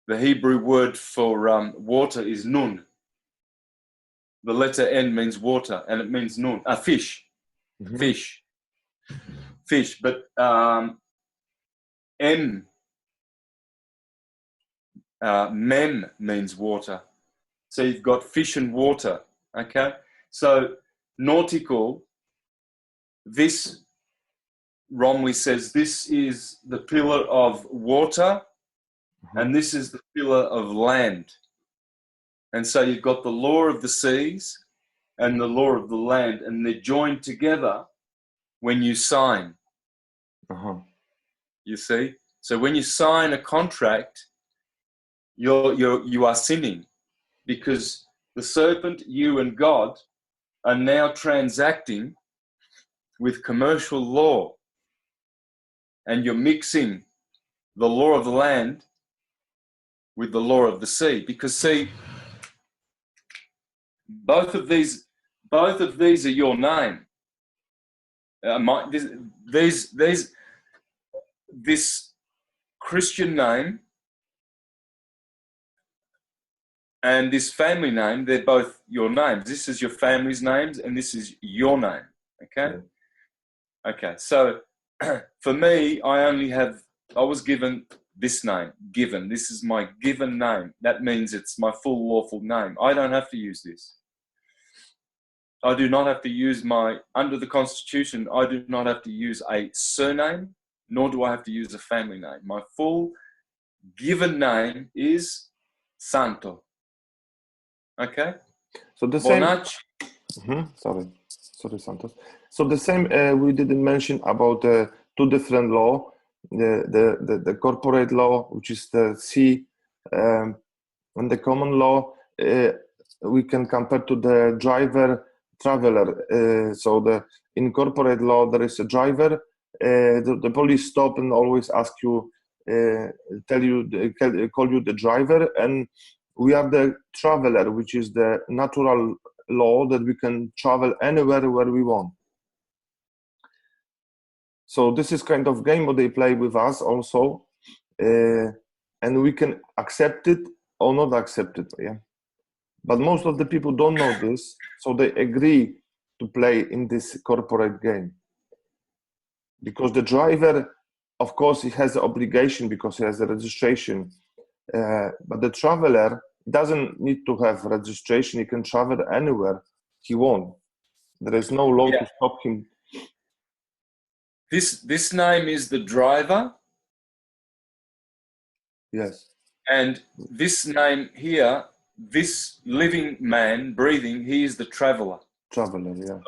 Hebrew word for water is nun. The letter N means water, and it means nun, fish, fish. But M, mem means water. So you've got fish and water, okay? So nautical, this, Romley says, this is the pillar of water, and this is the pillar of land. And so you've got the law of the seas and the law of the land, and they're joined together when you sign. You see? So when you sign a contract, you are sinning, because the serpent, you and God, are now transacting with commercial law, and you're mixing the law of the land with the law of the sea. Because see, both of these are your name. This Christian name and this family name, they're both your names. This is your family's names, and this is your name. Okay? Yeah. Okay, so for me, I was given this name, given. This is my given name. That means it's my full lawful name. I don't have to use this. I do not have to use under the Constitution, I do not have to use a surname, nor do I have to use a family name. My full given name is Santo. Okay? So the same. Bonacci. Sorry, Santos. So the same we didn't mention about two different law, the corporate law, which is the C, and the common law. We can compare to the driver traveler. So in corporate law there is a driver. The police stop and always ask you, call you the driver, and we are the traveler, which is the natural law that we can travel anywhere where we want. So this is kind of game what they play with us also, and we can accept it or not accept it. Yeah, but most of the people don't know this, so they agree to play in this corporate game. Because the driver, of course, he has the obligation because he has the registration, but the traveler doesn't need to have registration. He can travel anywhere he wants. There is no law to stop him. This name is the driver. Yes. And this name here, this living man breathing, he is the traveler. Traveler, yeah.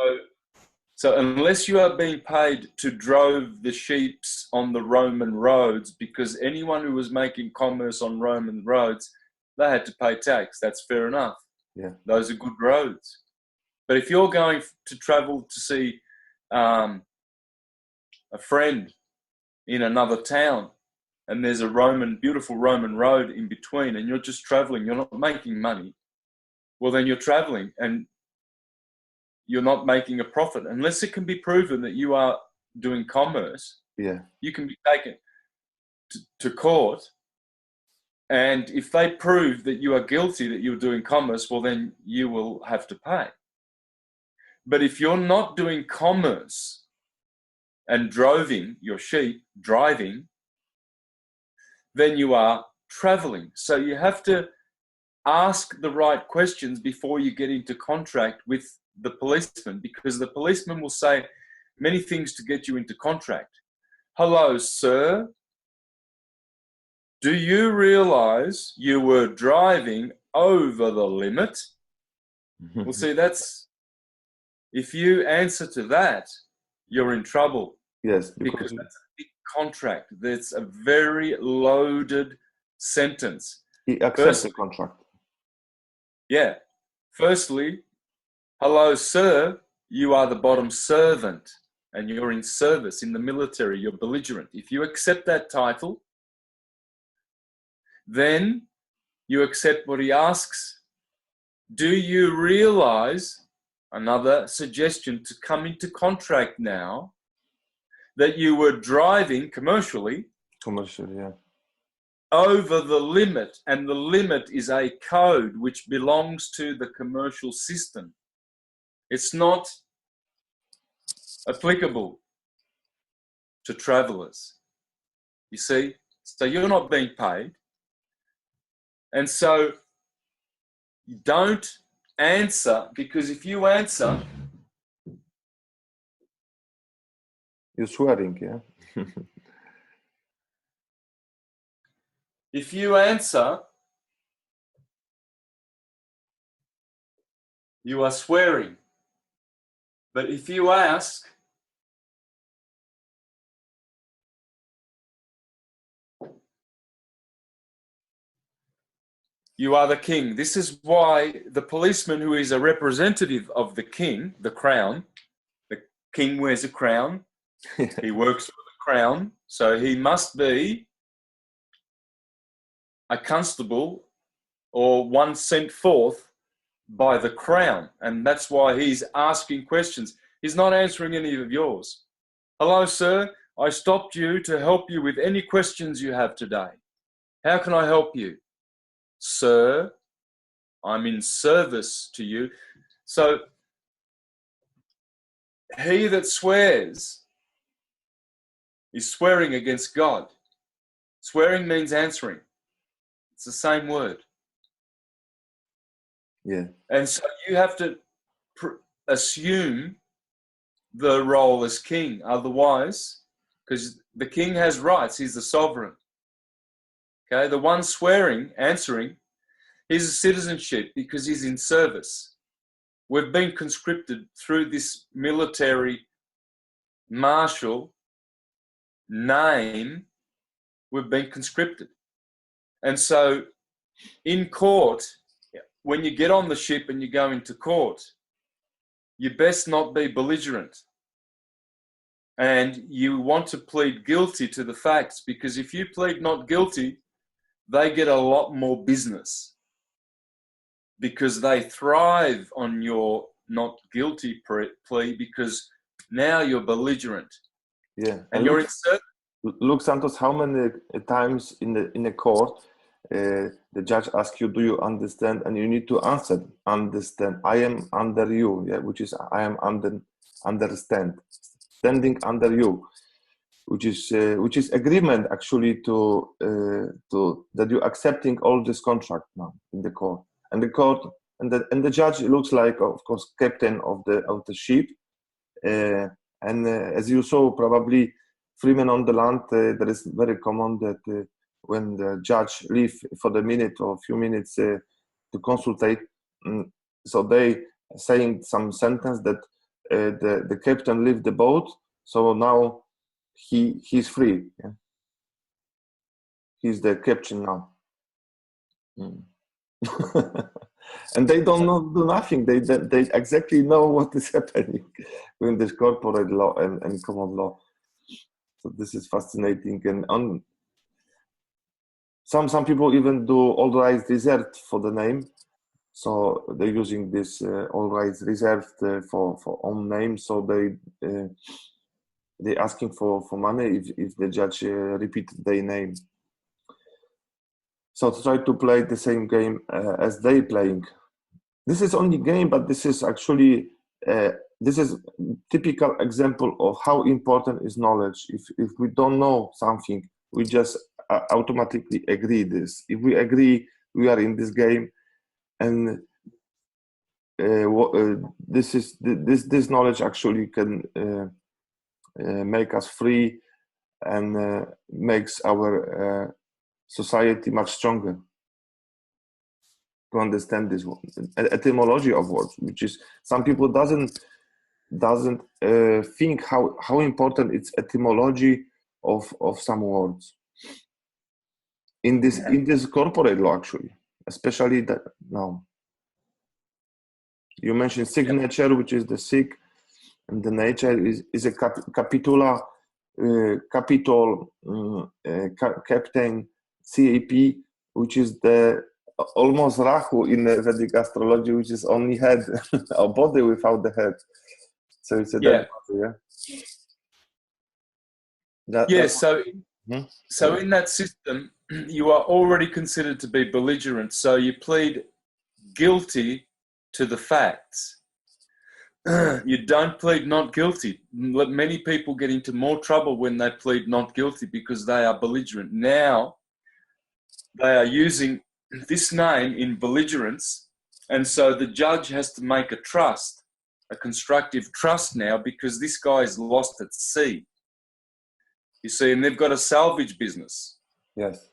So unless you are being paid to drove the sheep on the Roman roads, because anyone who was making commerce on Roman roads, they had to pay tax. That's fair enough. Yeah. Those are good roads. But if you're going to travel to see a friend in another town, and there's a beautiful Roman road in between, and you're just traveling, you're not making money, well, then you're traveling and you're not making a profit. Unless it can be proven that you are doing commerce, you can be taken to court. And if they prove that you are guilty, that you're doing commerce, well, then you will have to pay. But if you're not doing commerce and driving your sheep, then you are traveling. So you have to ask the right questions before you get into contract with the policeman, because the policeman will say many things to get you into contract. Hello, sir. do you realize you were driving over the limit? Well, see, that's, if you answer to that, you're in trouble. Yes, Because that's a big contract. That's a very loaded sentence. he accepts the contract. Yeah. Firstly, hello, sir, you are the bottom servant and you're in service in the military, you're belligerent. If you accept that title, then you accept what he asks. Do you realize, another suggestion to come into contract now, that you were driving commercially Yeah. over the limit, and the limit is a code which belongs to the commercial system. It's not applicable to travelers. You see? So you're not being paid. And so don't answer, because if you answer, You're swearing, yeah? if you answer, you are swearing. But if you ask, you are the king. This is why the policeman, who is a representative of the king, the crown, the king wears a crown, he works for the crown, so he must be a constable or one sent forth by the crown. And that's why he's asking questions. He's not answering any of yours. Hello, sir. I stopped you to help you with any questions you have today. How can I help you? Sir, I'm in service to you. So he that swears is swearing against God. Swearing means answering. It's the same word. Yeah. And so you have to assume the role as king. Otherwise, because the king has rights, he's the sovereign. Okay, the one swearing, answering, he's a citizenship because he's in service. We've been conscripted through this military martial name. We've been conscripted. And so in court, when you get on the ship and you go into court, you best not be belligerent. And you want to plead guilty to the facts, because if you plead not guilty, they get a lot more business, because they thrive on your not guilty plea, because now you're belligerent. Yeah. And you're in service. Look, Santos, how many times in the court the judge asks you, do you understand? And you need to answer, understand. I am under you, yeah, which is I am understand, standing under you, which is agreement actually to that you're accepting all this contract now in the court. And the court and the judge looks like, of course, captain of the ship. And as you saw, probably freemen on the land, that is very common that when the judge leave for the minute or a few minutes to consultate, so they saying some sentence that the captain leave the boat, so now he's free. Yeah? He's the captain now. And they don't do nothing. They exactly know what is happening in this corporate law and common law. So this is fascinating. And some people even do all rights reserved for the name. So they're using this all rights reserved for own name. So they asking for money if the judge repeat their name. So to try to play the same game as they playing. This is only game, but this is actually this is typical example of how important is knowledge. If we don't know something, we just automatically agree this. If we agree, we are in this game, and this knowledge actually can make us free and makes our society much stronger to understand this etymology of words, which is some people doesn't think how important it's etymology of some words in this corporate law, actually, especially that now. You mentioned signature, which is the sig, and the nature is a capitula, capital, captain, cap, which is the almost Rahu in the Vedic astrology, which is only head, a body without the head. So it's a dead body, yeah. So in that system, you are already considered to be belligerent. So you plead guilty to the facts. You don't plead not guilty. Many people get into more trouble when they plead not guilty because they are belligerent. Now they are using this name in belligerence, and so the judge has to make a trust, a constructive trust now, because this guy is lost at sea. You see, and they've got a salvage business. Yes.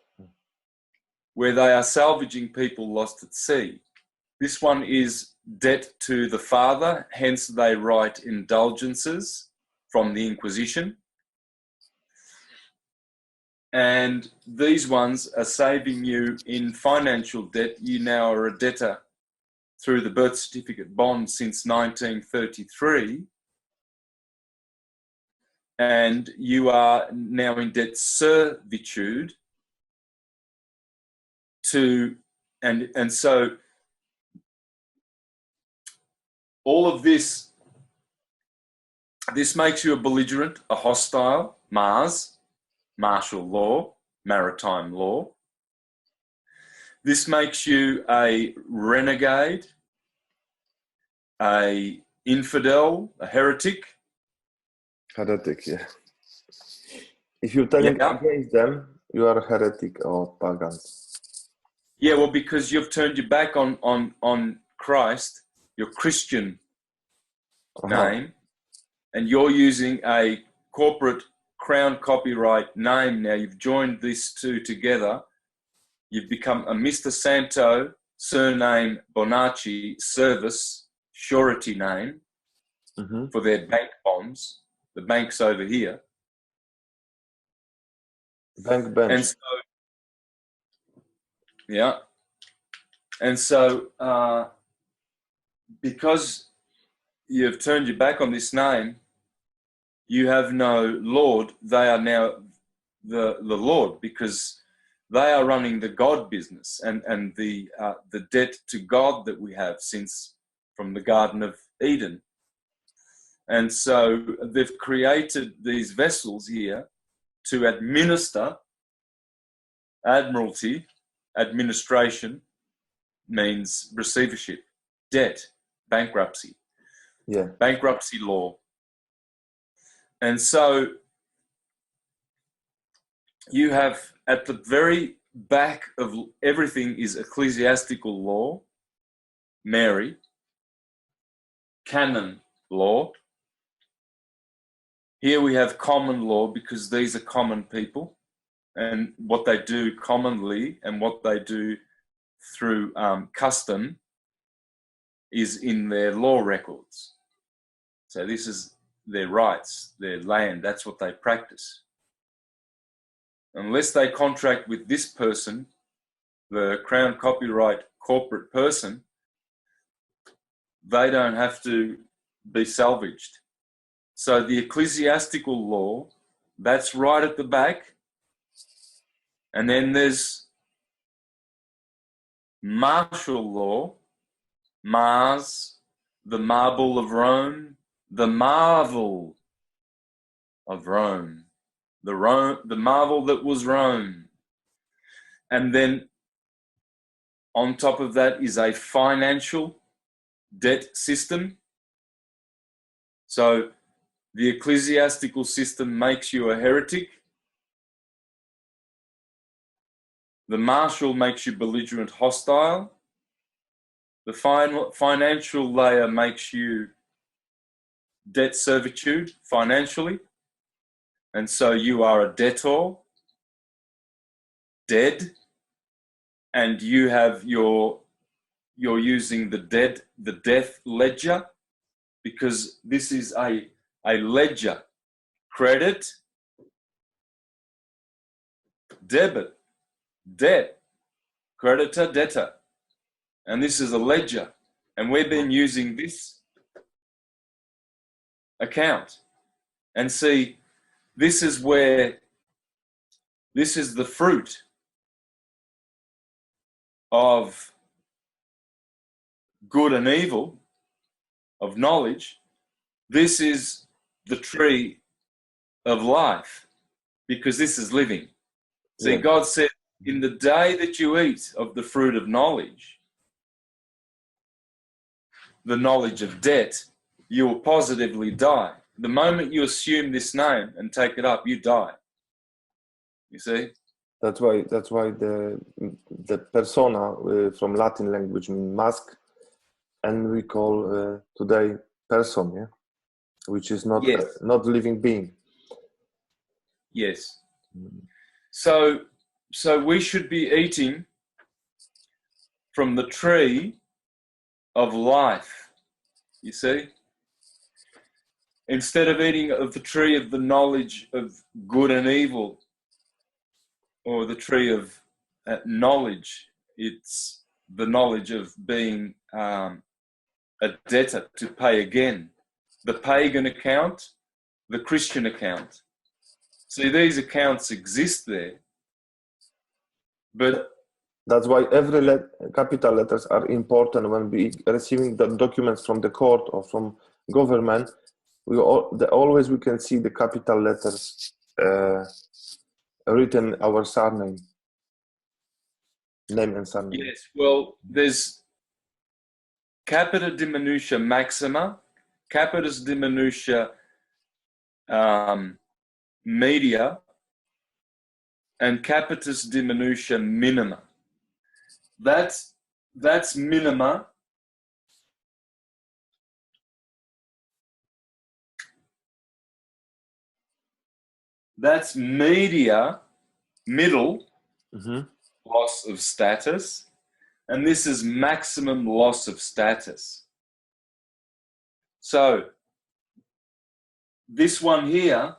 Where they are salvaging people lost at sea. This one is debt to the father, hence they write indulgences from the Inquisition. And these ones are saving you in financial debt. You now are a debtor through the birth certificate bond since 1933. And you are now in debt servitude to, and so all of this makes you a belligerent, a hostile, martial law, maritime law. This makes you a renegade, a infidel, a heretic. Heretic, yeah. If you're telling against them, you are a heretic or pagan. Yeah, well, because you've turned your back on Christ, your Christian name, and you're using a corporate crown copyright name now. You've joined these two together. You've become a Mr. Santo, surname Bonacci, service, surety name for their bank bonds. The bank's over here. Bank bench. And so, yeah. And so, because you've turned your back on this name, you have no Lord. They are now the Lord, because they are running the God business and the debt to God that we have since from the Garden of Eden. And so they've created these vessels here to administer. Admiralty, administration means receivership, debt, bankruptcy. Yeah. Bankruptcy law. And so you have at the very back of everything is ecclesiastical law, Mary, canon law. Here we have common law, because these are common people and what they do commonly and what they do through custom is in their law records. So this is their rights, their land, that's what they practice. Unless they contract with this person, the Crown Copyright corporate person, they don't have to be salvaged. So the ecclesiastical law, that's right at the back. And then there's martial law, Mars, the marble of Rome, the marvel of Rome, the marvel that was Rome. And then on top of that is a financial debt system. So the ecclesiastical system makes you a heretic. The martial makes you belligerent, hostile. The financial layer makes you debt servitude financially. And so you are a debtor. dead, and you're using the death ledger, because this is a ledger: credit, debit, debt, creditor, debtor. And this is a ledger, and we've been using this account. And see, this is the fruit of good and evil, of knowledge. This is the tree of life, because this is living. See, Yeah. God said, in the day that you eat of the fruit of knowledge, the knowledge of debt, you will positively die. The moment you assume this name and take it up, you die. You see? That's why the persona from Latin language means mask, and we call today person, yeah, which is not Yes. not living being. Yes. So we should be eating from the tree of life, you see? Instead of eating of the tree of the knowledge of good and evil, or the tree of knowledge, it's the knowledge of being a debtor to pay again. The pagan account, the Christian account. See, these accounts exist there, but That's why every capital letters are important when we receiving the documents from the court or from government. Always we can see the capital letters written our surname, name and surname. yes, well, there's capita diminutia maxima, capitis diminutia media, and capitis diminutia minima. That's minima. That's media, middle, loss of status, and this is maximum loss of status. So this one here,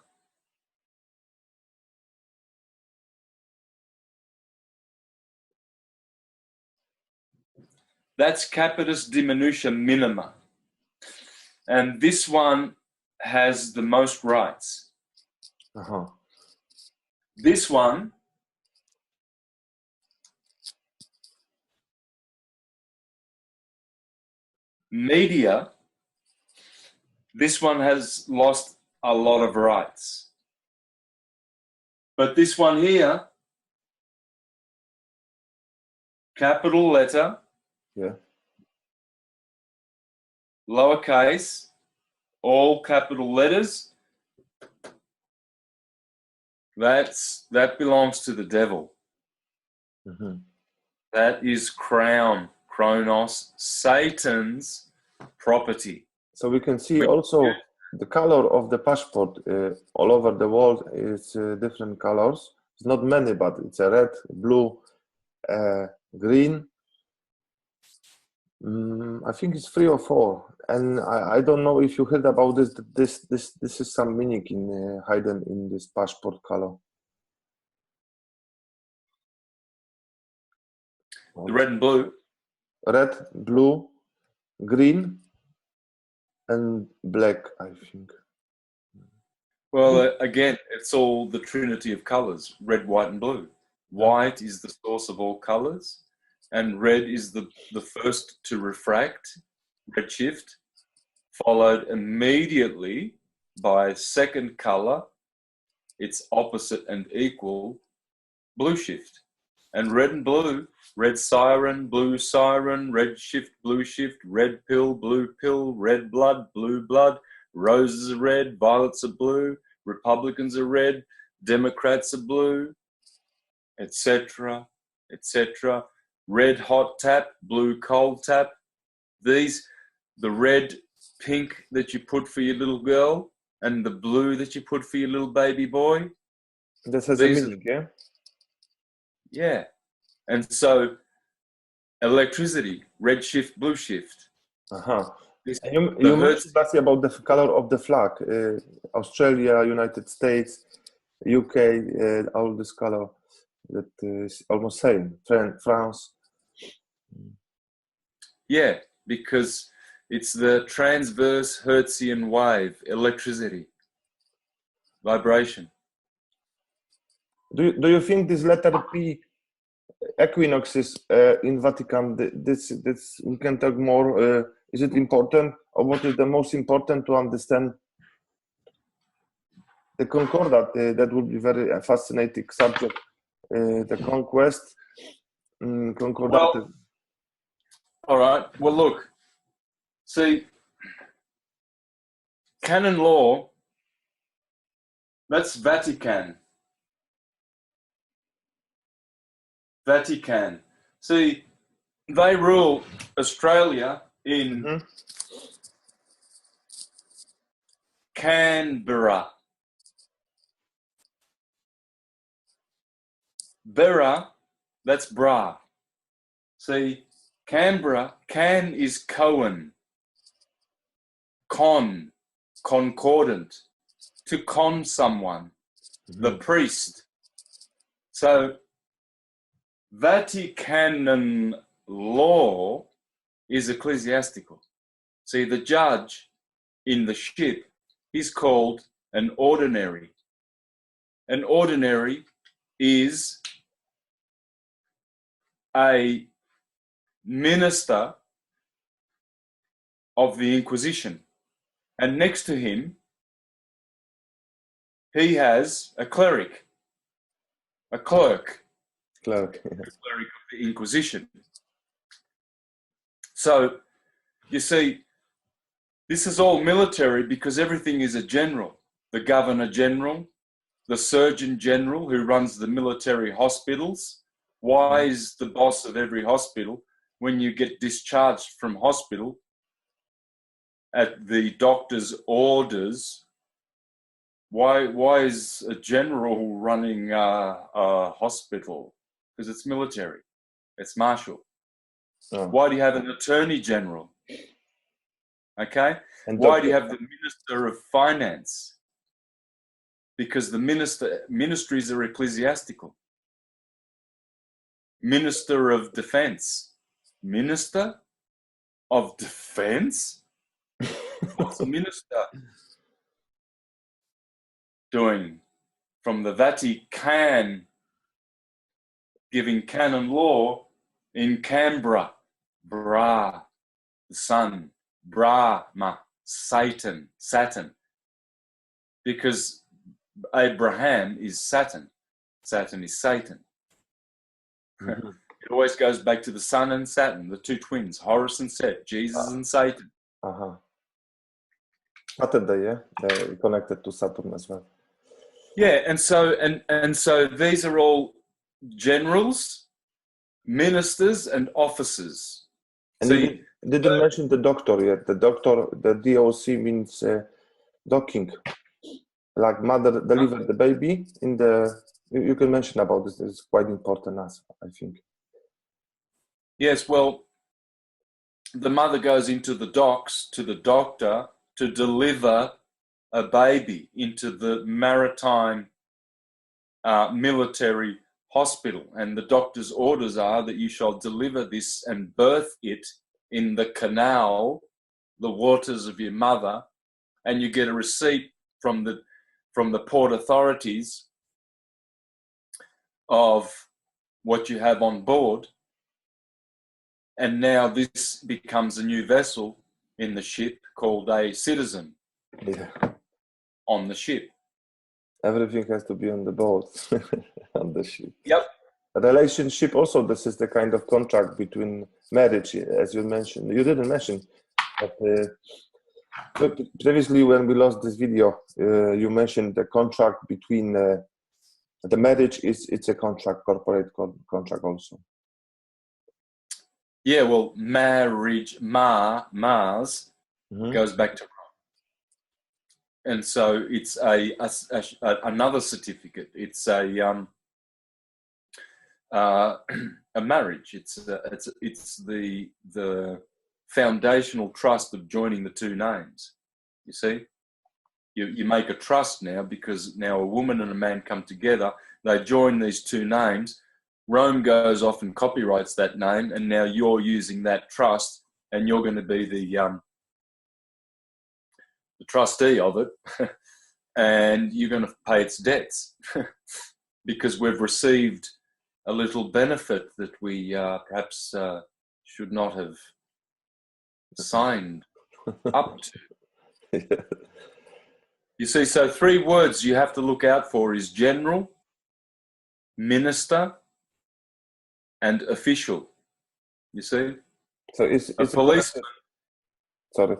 that's capitis diminutia minima, and this one has the most rights. This one media, this one has lost a lot of rights. But this one here, capital letter, Yeah. lowercase, all capital letters, that belongs to the devil. That is crown, Kronos, Satan's property. So we can see also the color of the passport all over the world is different colors. It's not many, but it's a red, blue, green. I think it's 3 or 4, and I don't know if you heard about this. This is some meaning in hidden in this passport color. The red and blue. Red, blue, green, and black, I think. Well, again, it's all the trinity of colors: red, white, and blue. White is the source of all colors, and red is the first to refract, redshift, followed immediately by a second color, its opposite and equal, blue shift. And red and blue, red siren, red shift, red pill, red blood, roses are red, violets are blue, Republicans are red, Democrats are blue, etc., etc. Red hot tap, blue cold tap. These, the red, pink that you put for your little girl, and the blue that you put for your little baby boy. This has a meaning, yeah? Yeah. And so electricity, red shift, blue shift. Uh-huh. This, You the mentioned Hertz, last year about the color of the flag. Australia, United States, UK, all this color that is almost same. France. yeah, because it's the transverse Hertzian wave, electricity, vibration. Do you think this letter P equinoxes in Vatican? This we can talk more. Is it important, or what is the most important to understand the Concordat? That would be very fascinating subject. The conquest, Concordat. Well, all right. Well, look, see, canon law, that's Vatican. Vatican. See, they rule Australia in Canberra. Berra, that's bra. See, Canberra, can is Cohen. Con, concordant. To con someone. The priest. So, Vaticanon law is ecclesiastical. See, the judge in the ship, he's called an ordinary. An ordinary is a minister of the Inquisition. And next to him, he has a cleric, a clerk, Clerk. the cleric of the Inquisition. So, you see, this is all military because everything is a general. The Governor General, the Surgeon General who runs the military hospitals. Why is the boss of every hospital, when you get discharged from hospital, at the doctor's orders, why is a general running a hospital? Because it's military, it's martial. Oh. Why do you have an attorney general? Okay. And Why do you have the minister of finance? Because the ministries are ecclesiastical. Minister of defense. Minister of defense? What's a minister doing from the Vatican, giving canon law in Canberra? Bra, the sun. Brahma, Satan. Because Abraham is Saturn. Saturn is Satan. It always goes back to the sun and Saturn, the two twins, Horus and Set, Jesus and Satan. Saturday, yeah, they're connected to Saturn as well. Yeah, and so these are all generals, ministers, and officers. And So you didn't mention the doctor yet. The doctor, the DOC means docking, like mother delivered the baby in the. You can mention about this. It's quite important, as I think. yes, well, the mother goes into the docks to the doctor to deliver a baby into the maritime military hospital, and the doctor's orders are that you shall deliver this and birth it in the canal, the waters of your mother, and you get a receipt from the port authorities of what you have on board, and now this becomes a new vessel in the ship called a citizen on the ship. Everything has to be on the boat, on the ship. Yep. A relationship also, this is the kind of contract between marriage, as you mentioned. You didn't mention, but previously when we lost this video, you mentioned the contract between the marriage it's a contract, corporate contract also. Yeah, well, marriage, Mars, goes back to Rome. And so it's another certificate. It's a a marriage. It's the foundational trust of joining the two names. You see, you make a trust now because now a woman and a man come together. They join these two names. Rome goes off and copyrights that name, and now you're using that trust, and you're going to be the trustee of it, and you're going to pay its debts because we've received a little benefit that we perhaps should not have signed up to. You see, so 3 words you have to look out for is general, minister, and official. You see? So it's A policeman, sorry.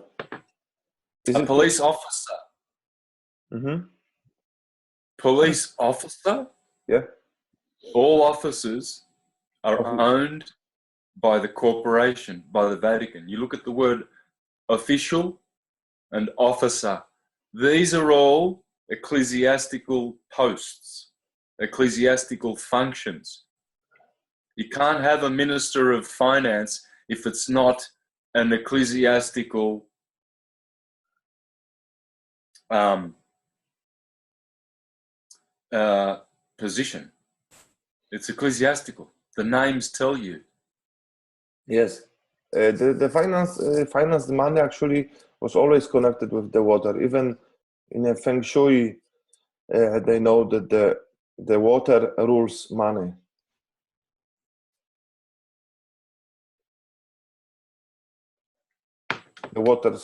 a police officer. Mm-hmm. Police officer? Yeah. All officers are owned by the corporation, by the Vatican. You look at the word official and officer. These are all ecclesiastical posts, ecclesiastical functions. You can't have a minister of finance if it's not an ecclesiastical position. It's ecclesiastical. The names tell you. Yes. The finance, the money actually was always connected with the water. Even in a feng shui, they know that the water rules money. The water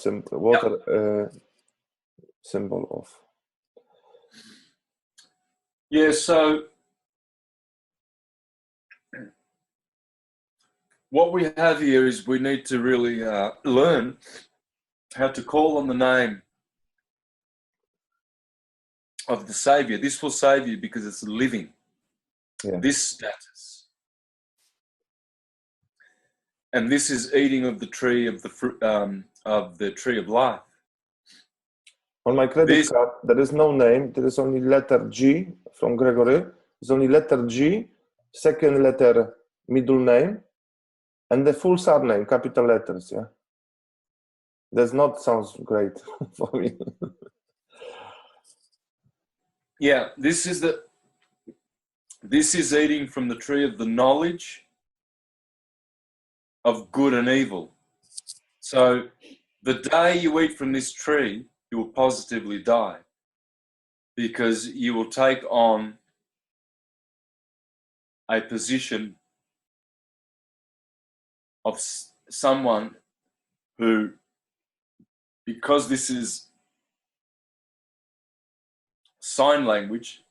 symbol of. Yeah, so what we have here is we need to really learn how to call on the name of the Savior. This will save you because it's living. Yeah. This status. And this is eating of the tree of the fruit of the tree of life. On my credit card, there is no name. There is only letter G from Gregory. There's only letter G, second letter, middle name, and the full surname, capital letters. Yeah, does not sounds great for me. Yeah, this is eating from the tree of the knowledge of good and evil. So the day you eat from this tree, you will positively die because you will take on a position of someone who, because this is sign language,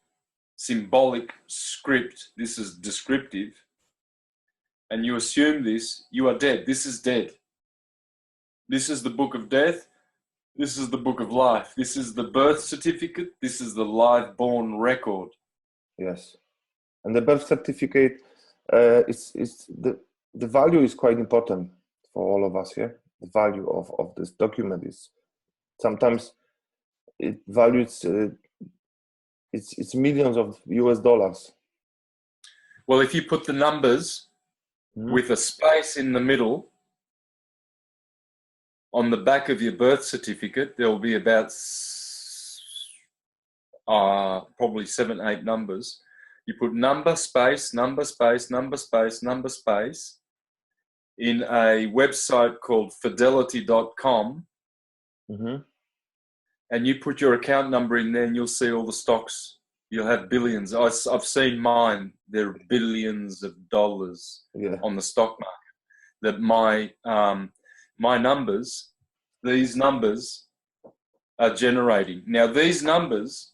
symbolic script, this is descriptive, and you assume this, you are dead. This is dead. This is the book of death. This is the book of life. This is the birth certificate. This is the live born record. Yes, and the birth certificate is the value is quite important for all of us. Yeah, the value of this document is sometimes it values it's millions of US dollars. Well, if you put the numbers with a space in the middle on the back of your birth certificate, there will be about probably 7, 8 numbers. You put number, space, number, space, number, space, number, space in a website called fidelity.com, and you put your account number in there and you'll see all the stocks. You'll have billions. I've seen mine. There are billions of dollars on the stock market. That my numbers, these numbers are generating. Now these numbers,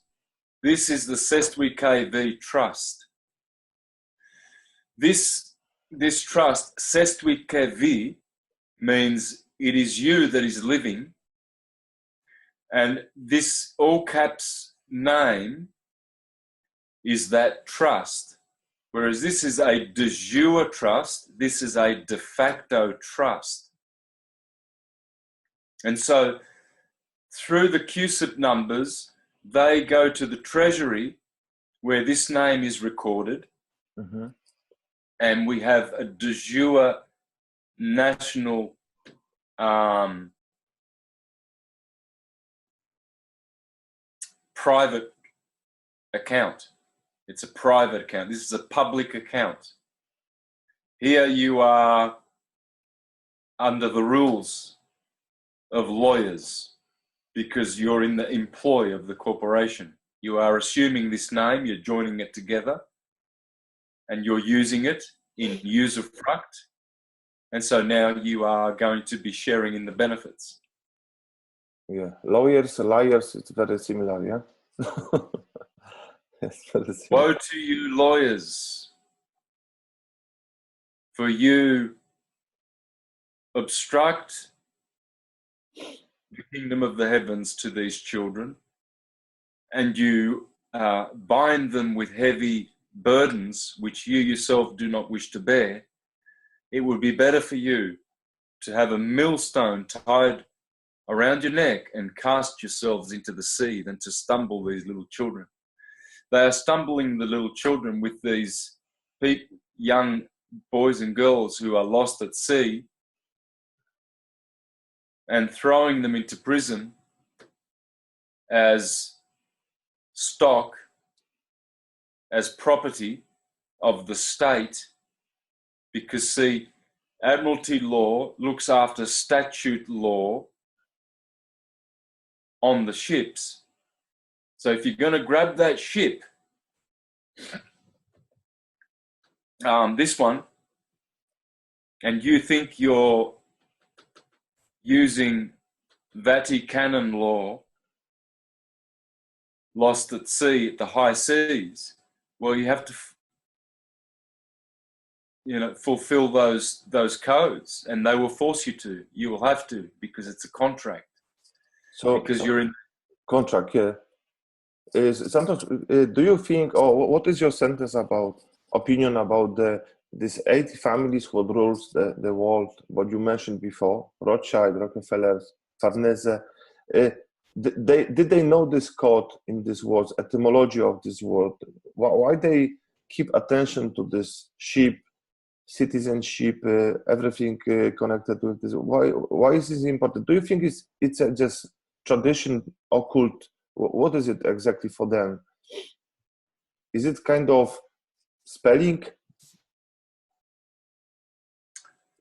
this is the Sestui KV trust. This trust, Sestui KV, means it is you that is living, and this all caps name is that trust. Whereas this is a de jure trust, this is a de facto trust. And so through the CUSIP numbers, they go to the treasury where this name is recorded. and we have a de jure national private account. It's a private account. This is a public account. Here you are under the rules of lawyers because you're in the employ of the corporation. You are assuming this name, you're joining it together, and you're using it in usufruct. And so now you are going to be sharing in the benefits. Yeah, lawyers, liars, it's very similar, yeah? It's very similar. Woe to you, lawyers, for you obstruct the kingdom of the heavens to these children, and you bind them with heavy burdens which you yourself do not wish to bear. It would be better for you to have a millstone tied around your neck and cast yourselves into the sea than to stumble these little children. They are stumbling the little children with these young boys and girls who are lost at sea and throwing them into prison as stock, as property of the state, because, see, Admiralty law looks after statute law on the ships. So if you're going to grab that ship, this one, and you think you're using Vatican law, lost at sea at the high seas, well, you have to, fulfill those codes, and they will force you to. You will have to, because it's a contract. So because you're in contract, yeah. Santos, do you think, or what is your opinion about these 80 families who rules the world? What you mentioned before, Rothschild, Rockefellers, Farnese. Did they know this code in this words, etymology of this word? Why they keep attention to this ship, citizenship, everything connected with this? Why is this important? Do you think it's just tradition, occult? What is it exactly for them? Is it kind of spelling?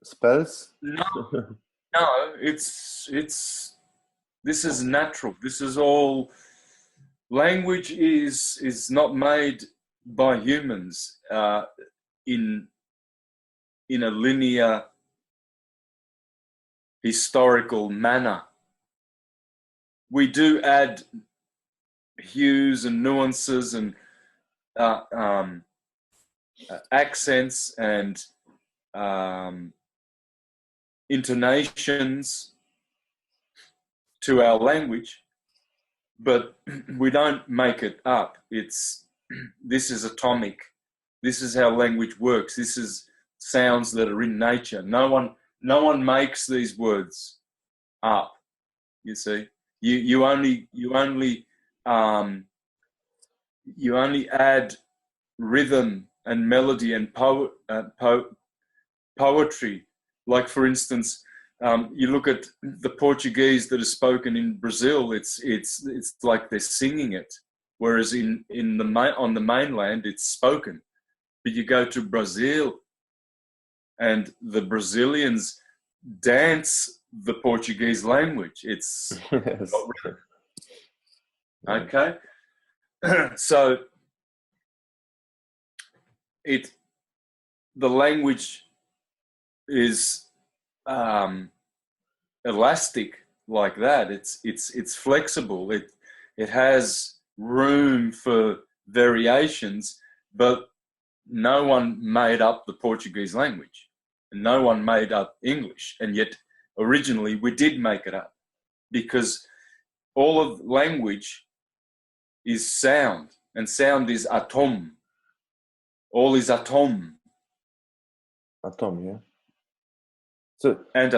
Spells? No, it's this is natural. This is all. Language is not made by humans in a linear historical manner. We do add hues and nuances and accents and intonations to our language, but we don't make it up. This is atomic. This is how language works. This is sounds that are in nature. No one makes these words up. You see, you only add rhythm and melody and poetry. Like, for instance, you look at the Portuguese that is spoken in Brazil. It's like they're singing it, whereas on the mainland it's spoken. But you go to Brazil, and the Brazilians dance the Portuguese language. It's Yes. okay. So the language is elastic like that. It's flexible. It has room for variations, but no one made up the Portuguese language, and no one made up English, and yet originally we did make it up, because all of language is sound, and sound is atom. All is atom. Atom, yeah. So And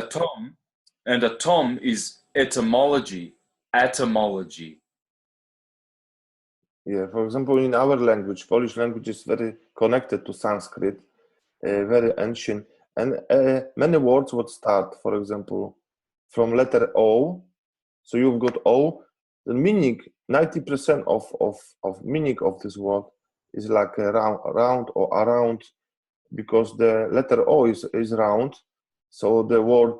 atom is etymology, etymology. yeah, for example, in our language, Polish language is very connected to Sanskrit, very ancient, and many words would start, for example, from letter O. So you've got O. The meaning, 90% of meaning of this word is like a round or around, because the letter O is round. So the word,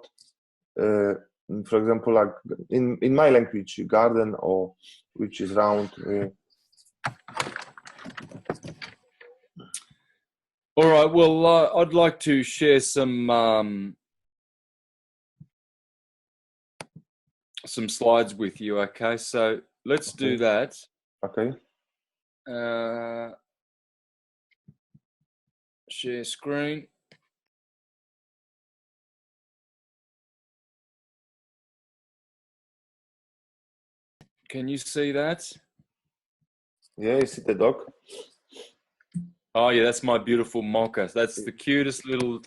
for example, like in my language, garden, or which is round. All right. Well, I'd like to share some slides with you. Okay, so let's do that. Okay. Share screen. Can you see that? Yeah, you see the dog? Oh yeah, that's my beautiful mocha. That's the cutest little.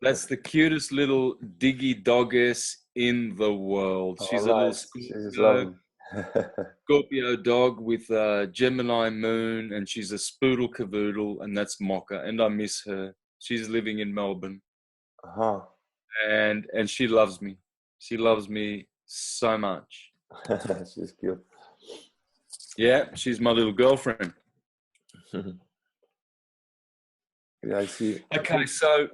That's the cutest little diggy doggess in the world. She's a little She's lovely. Scorpio dog with a Gemini moon, and she's a spoodle cavoodle, and that's Mocha, and I miss her. She's living in Melbourne, and she loves me. She loves me so much. She's cute. Yeah, she's my little girlfriend. Yeah, I see. Okay, so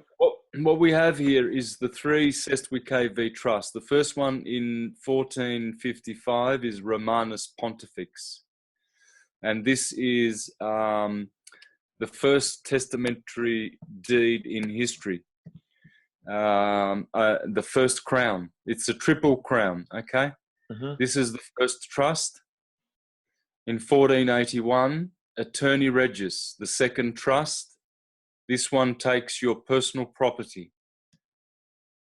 what we have here is the three Sestui v Trust. The first one in 1455 is Romanus Pontifex. And this is the first testamentary deed in history. The first crown. It's a triple crown, okay? This is the first trust. In 1481, Attorney Regis, the second trust. This one takes your personal property.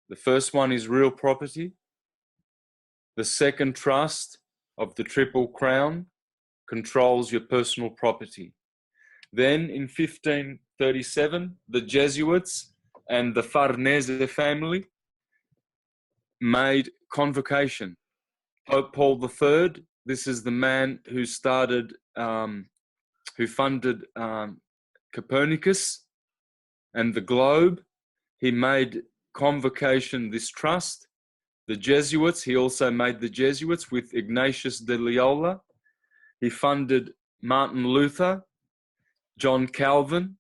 The first one is real property. The second trust of the Triple Crown controls your personal property. Then in 1537, the Jesuits and the Farnese family made convocation. Pope Paul III, this is the man who started, who funded Copernicus and the globe. He made convocation this trust. The Jesuits, he also made the Jesuits with Ignatius de Loyola. He funded Martin Luther, John Calvin.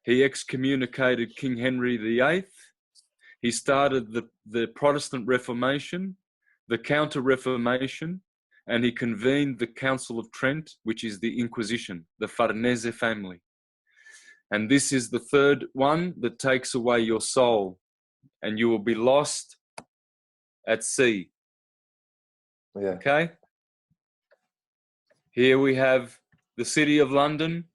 He excommunicated King Henry VIII. He started the Protestant Reformation, the Counter-Reformation, and he convened the Council of Trent, which is the Inquisition, the Farnese family. And this is the third one that takes away your soul, and you will be lost at sea. Yeah. Okay? Here we have the City of London,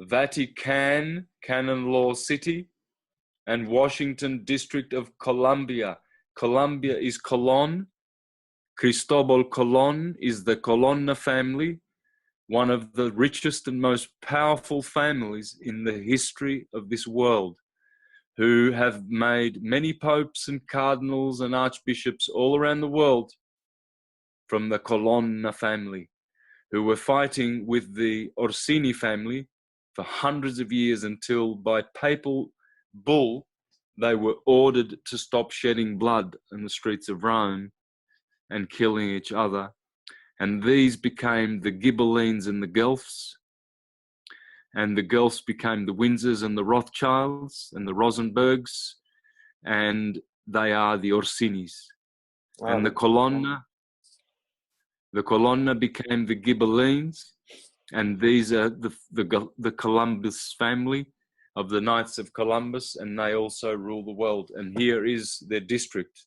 Vatican, Canon Law City, and Washington District of Columbia. Columbia is Colon. Cristobal Colon is the Colonna family, one of the richest and most powerful families in the history of this world, who have made many popes and cardinals and archbishops all around the world from the Colonna family, who were fighting with the Orsini family for hundreds of years until by papal bull, they were ordered to stop shedding blood in the streets of Rome and killing each other. And these became the Ghibellines and the Guelphs. And the Guelphs became the Windsors and the Rothschilds and the Rosenbergs. And they are the Orsinis. Wow. And the Colonna became the Ghibellines. And these are the Columbus family of the Knights of Columbus. And they also rule the world. And here is their district,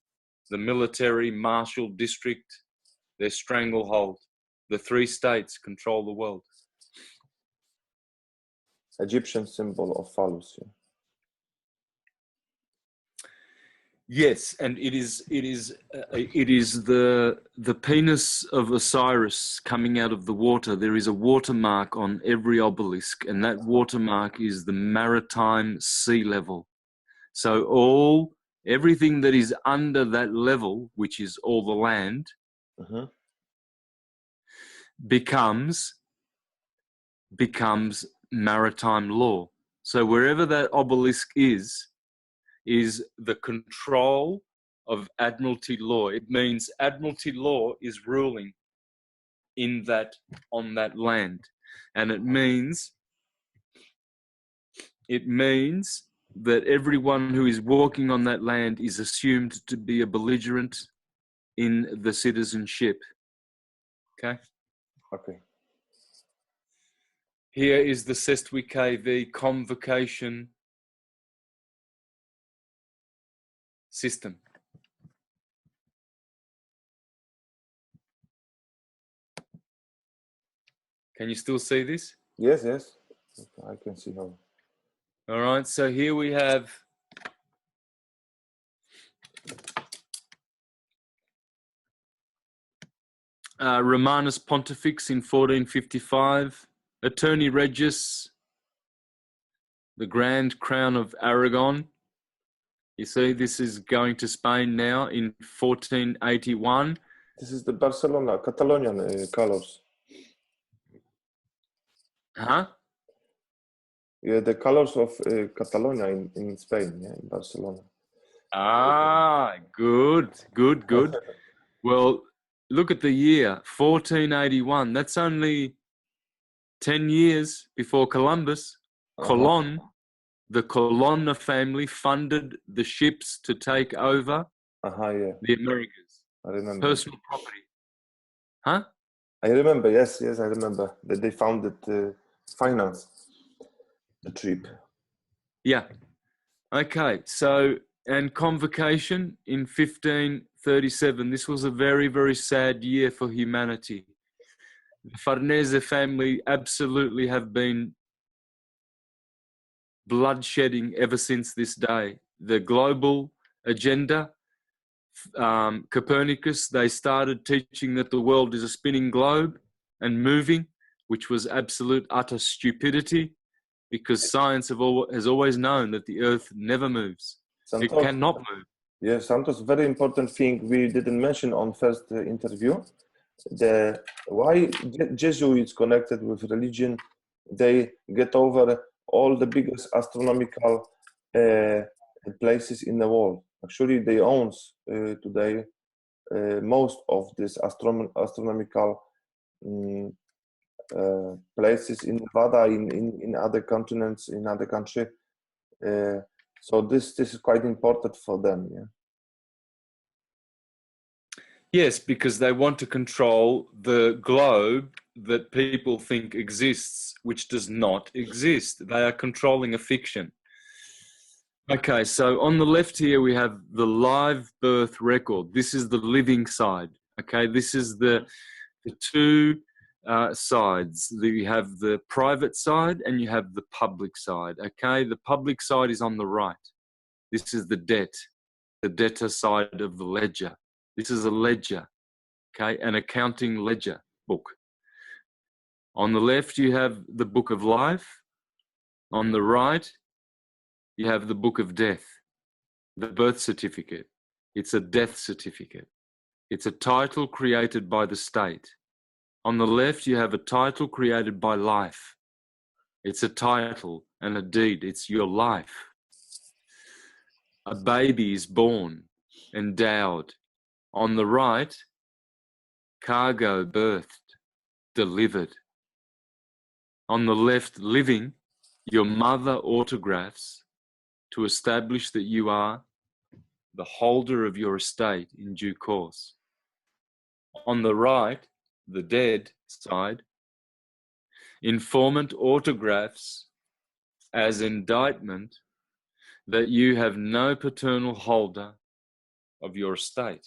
the military martial district, their stranglehold. The three states control the world. Egyptian symbol of phallus. Yeah. Yes, and it is the penis of Osiris coming out of the water. There is a watermark on every obelisk, and that watermark is the maritime sea level. So everything that is under that level, which is all the land, becomes maritime law. So wherever that obelisk is the control of Admiralty law. It means Admiralty law is ruling on that land. And it means that everyone who is walking on that land is assumed to be a belligerent in the citizenship. Okay? Okay. Here is the Sestwi KV convocation system. Can you still see this? Yes, yes. I can see now. All right, so here we have Romanus Pontifex in 1455, Attorney Regis, the Grand Crown of Aragon. You see, this is going to Spain now in 1481. This is the Barcelona, Catalonian colors. Huh? Yeah, the colors of Catalonia in Spain, yeah, in Barcelona. Ah, good. Well, look at the year, 1481. That's only 10 years before Columbus. Colon, the Colonna family funded the ships to take over Yeah. the Americas. I remember. Personal property. Huh? I remember, yes, I remember that they founded finance the trip. Yeah. Okay, so, and convocation in 1537. This was a very, very sad year for humanity. The Farnese family absolutely have been bloodshedding ever since this day. The global agenda, Copernicus, they started teaching that the world is a spinning globe and moving, which was absolute utter stupidity, because science has always known that the earth never moves. Santos, it cannot move. Yes, Santos, very important thing we didn't mention on first interview. Why Jesuits connected with religion, they get over all the biggest astronomical places in the world. Actually, they own today most of these astronomical places in Nevada, in other continents, in other countries. So this is quite important for them. Yeah. Yes, because they want to control the globe that people think exists, which does not exist. They are controlling a fiction. Okay, so on the left here we have the live birth record. This is the living side. Okay, this is the two sides. You have the private side and you have the public side. Okay, the public side is on the right. This is the debt, the debtor side of the ledger. This is a ledger, okay, an accounting ledger book. On the left, you have the book of life. On the right, you have the book of death, the birth certificate. It's a death certificate. It's a title created by the state. On the left, you have a title created by life. It's a title and a deed. It's your life. A baby is born, endowed. On the right, cargo, birthed, delivered. On the left, living, your mother autographs to establish that you are the holder of your estate in due course. On the right, the dead side, informant autographs as indictment that you have no paternal holder of your estate.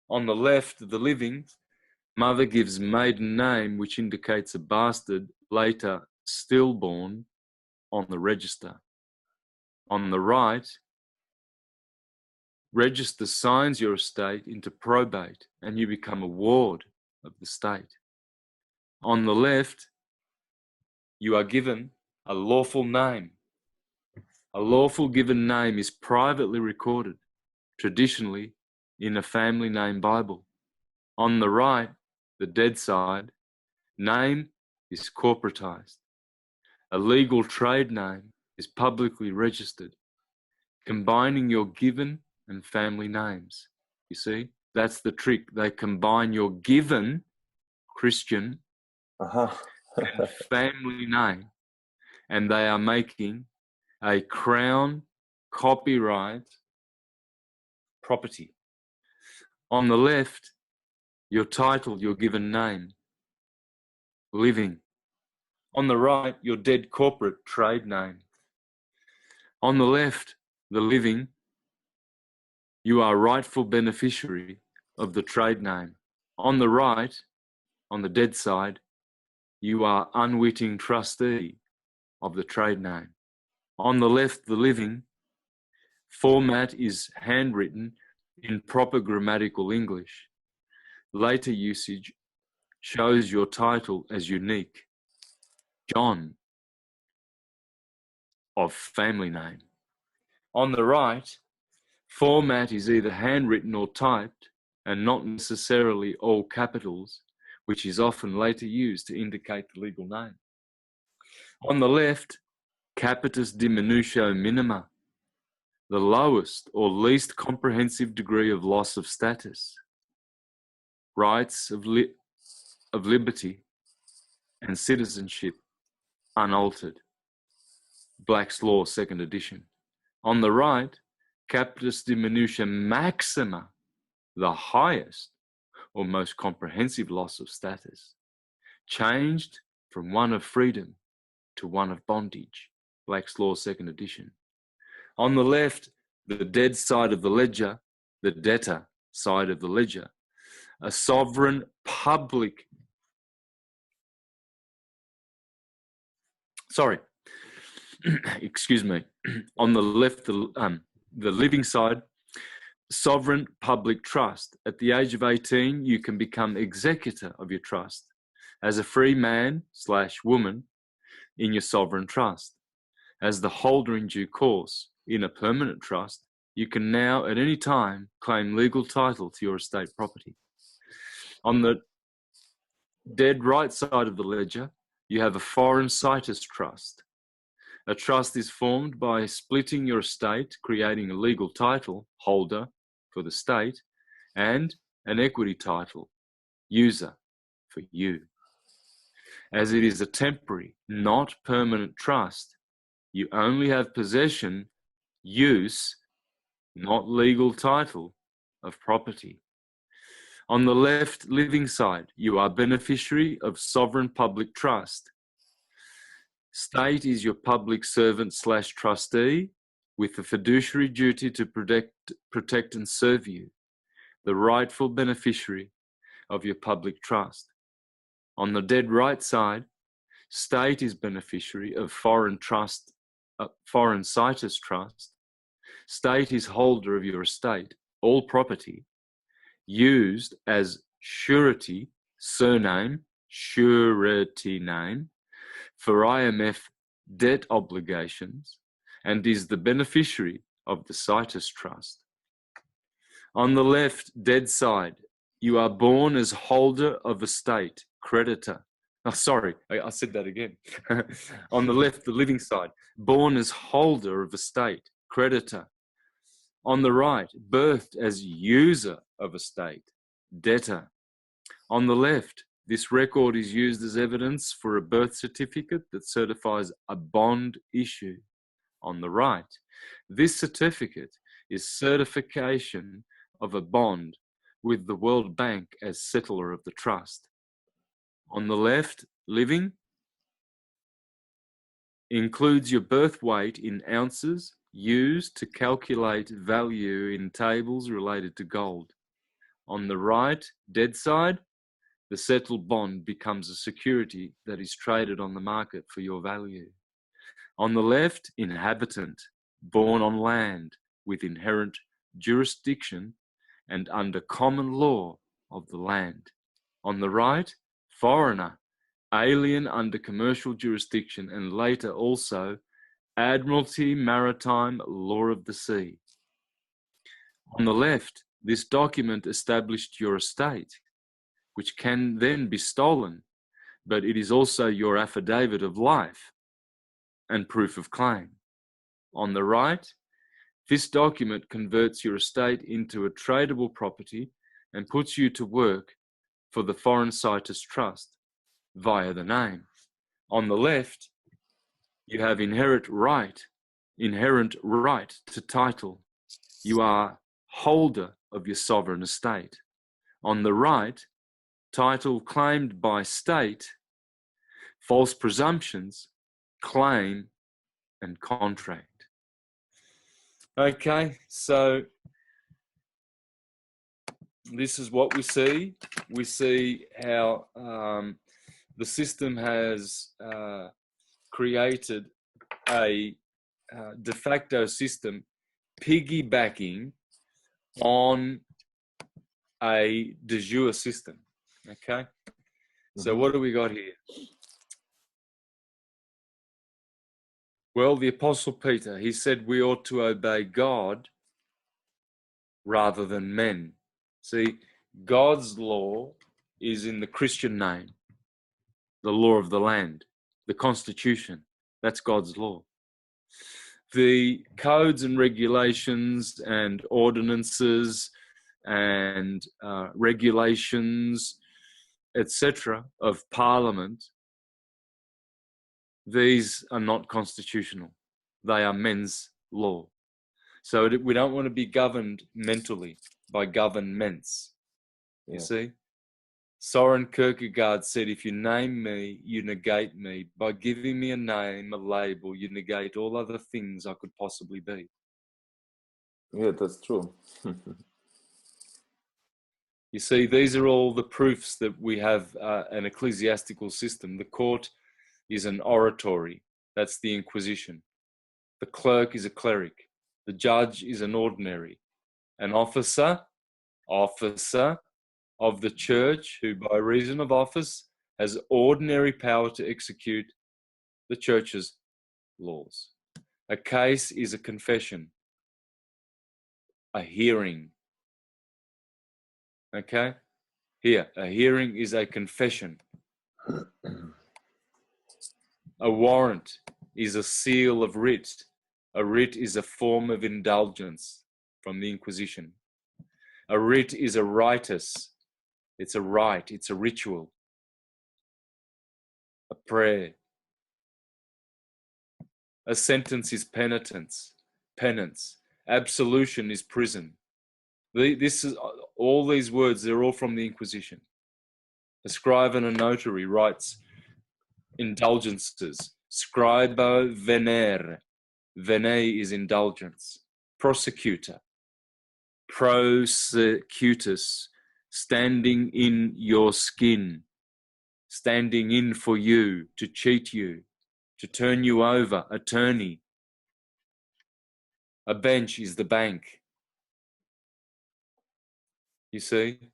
On the left, the living, mother gives maiden name, which indicates a bastard, later stillborn, on the register. On the right, register signs your estate into probate and you become a ward of the state. On the left, you are given a lawful name. A lawful given name is privately recorded, traditionally in a family name Bible. On the right, the dead side, name is corporatized. A legal trade name is publicly registered, combining your given and family names. You see, that's the trick. They combine your given Christian Uh-huh. and family name, and they are making a crown copyright property. On the left, your title, your given name, living. On the right, your dead corporate trade name. On the left, the living, you are rightful beneficiary of the trade name. On the right, on the dead side, you are unwitting trustee of the trade name. On the left, the living, format is handwritten in proper grammatical English. Later usage shows your title as unique. John of family name. On the right, format is either handwritten or typed, and not necessarily all capitals, which is often later used to indicate the legal name. On the left, capitis diminutio minima, the lowest or least comprehensive degree of loss of status, rights of liberty and citizenship unaltered. Black's Law, 2nd edition. On the right, capitis diminutia maxima, the highest or most comprehensive loss of status, changed from one of freedom to one of bondage. Black's Law, 2nd edition. On the left, the dead side of the ledger, the debtor side of the ledger, a sovereign public, excuse me, on the left, the living side, sovereign public trust. At the age of 18, you can become executor of your trust as a free man/woman in your sovereign trust. As the holder in due course in a permanent trust, you can now at any time claim legal title to your estate property. On the dead right side of the ledger, you have a foreign situs trust. A trust is formed by splitting your estate, creating a legal title holder for the state and an equity title user for you. As it is a temporary, not permanent trust, you only have possession, use, not legal title of property. On the left living side, you are beneficiary of sovereign public trust. State is your public servant/trustee with the fiduciary duty to protect and serve you, the rightful beneficiary of your public trust. On the dead right side, state is beneficiary of foreign situs trust. State is holder of your estate, all property, used as surety, surname, surety name, for IMF debt obligations, and is the beneficiary of the situs trust. On the left, dead side, you are born as holder of estate, creditor. Oh, sorry, I said that again. On the left, the living side, born as holder of estate, creditor. On the right, birthed as user of estate, debtor. On the left, this record is used as evidence for a birth certificate that certifies a bond issue. On the right, this certificate is certification of a bond with the World Bank as settler of the trust. On the left, living includes your birth weight in ounces used to calculate value in tables related to gold. On the right, dead side, the settled bond becomes a security that is traded on the market for your value. On the left, inhabitant, born on land with inherent jurisdiction and under common law of the land. On the right, foreigner, alien under commercial jurisdiction and later also Admiralty Maritime Law of the Sea. On the left, this document established your estate, which can then be stolen, but it is also your affidavit of life, and proof of claim. On the right, this document converts your estate into a tradable property and puts you to work for the Foreign Situs Trust via the name. On the left, you have inherent right to title. You are holder of your sovereign estate. On the right, title claimed by state, false presumptions, claim, and contract. Okay, so this is what we see. We see how the system has created a de facto system piggybacking on a de jure system. Okay, so what do we got here? Well, the Apostle Peter, he said we ought to obey God rather than men. See, God's law is in the Christian name, the law of the land, the Constitution. That's God's law. The codes and regulations and ordinances and regulations, etc., of Parliament, these are not constitutional. They are men's law. So we don't want to be governed mentally by governments. You see? Soren Kierkegaard said, if you name me, you negate me. By giving me a name, a label, you negate all other things I could possibly be. Yeah, that's true. You see, these are all the proofs that we have an ecclesiastical system. The court is an oratory. That's the Inquisition. The clerk is a cleric. The judge is an ordinary. An officer of the church who by reason of office has ordinary power to execute the church's laws. A case is a confession, a hearing. Okay? Here, a hearing is a confession. A warrant is a seal of writ. A writ is a form of indulgence from the Inquisition. A writ is a ritus. It's a rite. It's a ritual. A prayer. A sentence is penitence. Penance. Absolution is prison. This is all these words. They're all from the Inquisition. A scribe and a notary writes indulgences. Scribo venere. Vene is indulgence. Prosecutor. Prosecutus. Standing in your skin. Standing in for you, to cheat you, to turn you over. Attorney. A bench is the bank. You see?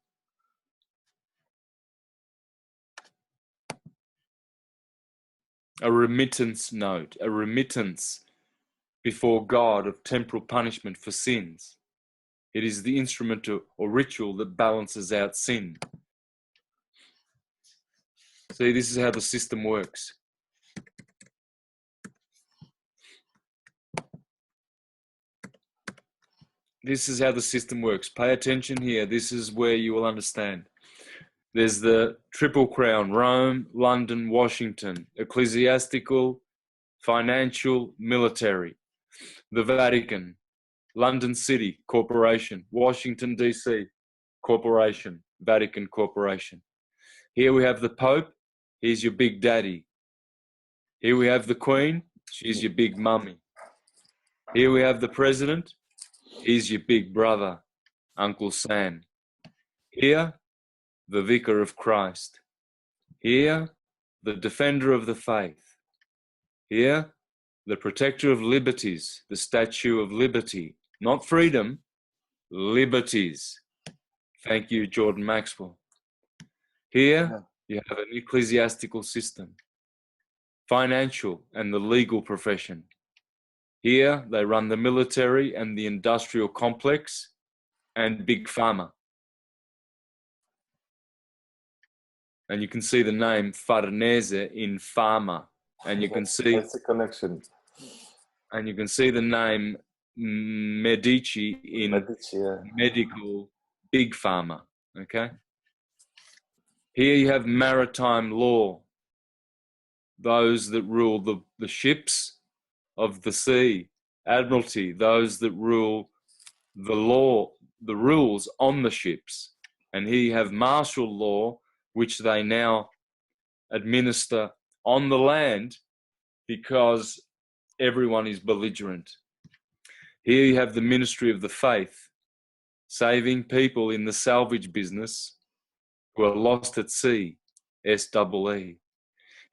A remittance note, a remittance before God of temporal punishment for sins. It is the instrument or ritual that balances out sin. See, this is how the system works. This is how the system works. Pay attention here. This is where you will understand. There's the Triple Crown, Rome, London, Washington, ecclesiastical, financial, military. The Vatican, London City Corporation, Washington, D.C. Corporation, Vatican Corporation. Here we have the Pope. He's your big daddy. Here we have the Queen. She's your big mummy. Here we have the President. He's your big brother, Uncle Sam. Here, the Vicar of Christ. Here, the Defender of the Faith. Here, the Protector of Liberties, the Statue of Liberty. Not freedom, liberties. Thank you, Jordan Maxwell. Here, you have an ecclesiastical system, financial and the legal profession. Here, they run the military and the industrial complex and big pharma. And you can see the name Farnese in pharma, and you can see That's a connection. and you can see the name Medici in Medici, yeah. medical big pharma. Okay. Here you have maritime law, those that rule the ships of the sea. Admiralty, those that rule the law, the rules on the ships. And here you have martial law, which they now administer on the land because everyone is belligerent. Here you have the ministry of the faith, saving people in the salvage business who are lost at sea, SEE.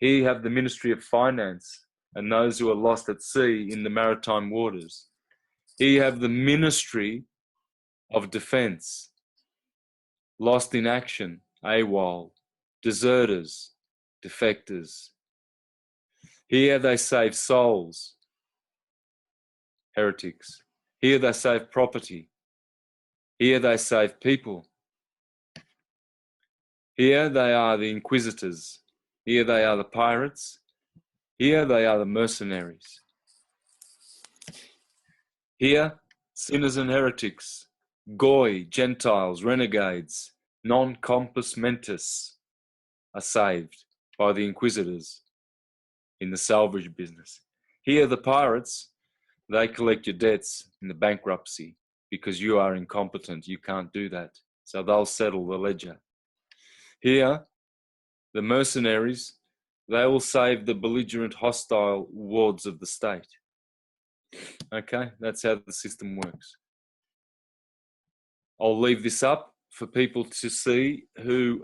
Here you have the ministry of finance and those who are lost at sea in the maritime waters. Here you have the ministry of defense, lost in action, AWOL, deserters, defectors. Here they save souls, heretics. Here they save property. Here they save people. Here they are the inquisitors. Here they are the pirates. Here they are the mercenaries. Here, sinners and heretics, goy, Gentiles, renegades, non compos mentis are saved by the inquisitors in the salvage business. Here, the pirates, they collect your debts in the bankruptcy because you are incompetent. You can't do that. So they'll settle the ledger. Here, the mercenaries, they will save the belligerent, hostile wards of the state. Okay, that's how the system works. I'll leave this up for people to see who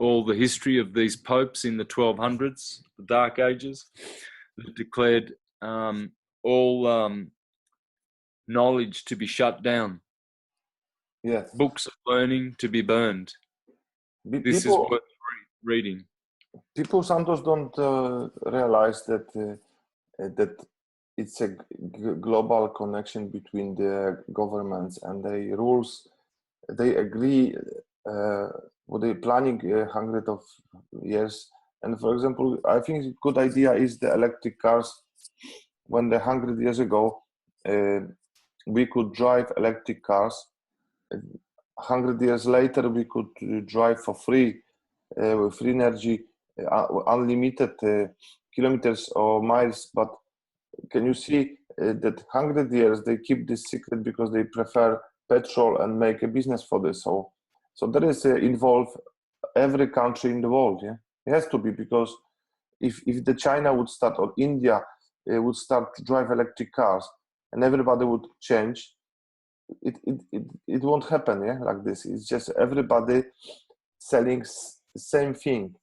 all the history of these popes in the 1200s, the Dark Ages, that declared all knowledge to be shut down, Yes. books of learning to be burned. This is worth reading. People Santos don't realize that that it's a global connection between the governments and the rules. They agree what they're planning 100 of years. And for example, I think a good idea is the electric cars. When 100 years ago we could drive electric cars, 100 years later we could drive for free with free energy, unlimited kilometers or miles. But can you see that 100 years they keep this secret because they prefer petrol and make a business for this? So there is involve every country in the world. Yeah, it has to be, because if the China would start, or India would start to drive electric cars and everybody would change, it won't happen. Yeah, like this. It's just everybody selling the same thing.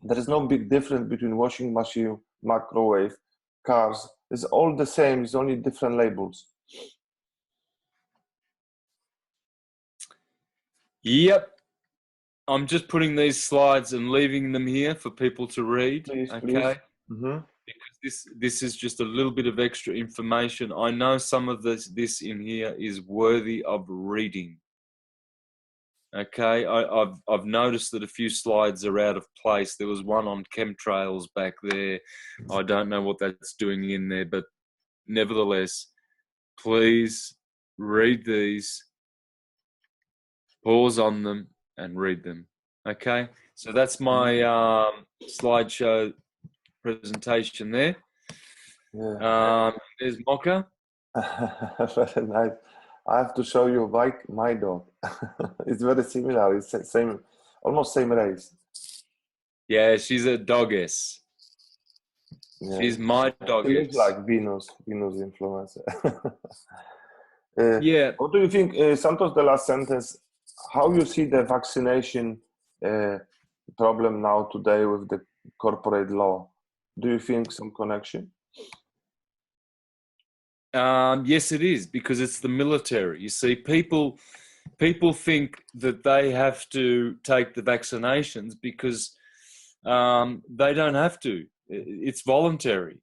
There is no big difference between washing machine, microwave, cars. It's all the same. It's only different labels. Yep. I'm just putting these slides and leaving them here for people to read. Please, okay. please. Mm-hmm. Because this is just a little bit of extra information. I know some of this in here is worthy of reading. Okay, I've noticed that a few slides are out of place. There was one on chemtrails back there. I don't know what that's doing in there, but nevertheless, please read these, pause on them, and read them. Okay, so that's my slideshow presentation there. Yeah. There's Mocha. Very nice. I have to show you my dog. It's very similar. It's same, almost same race. Yeah, she's a doggess. Yeah. She's my She looks doggess. like Venus influencer. Yeah. What do you think, Santos? The last sentence. How you see the vaccination problem now today with the corporate law? Do you think some connection? Yes, it is, because it's the military. You see, people think that they have to take the vaccinations because they don't have to. It's voluntary.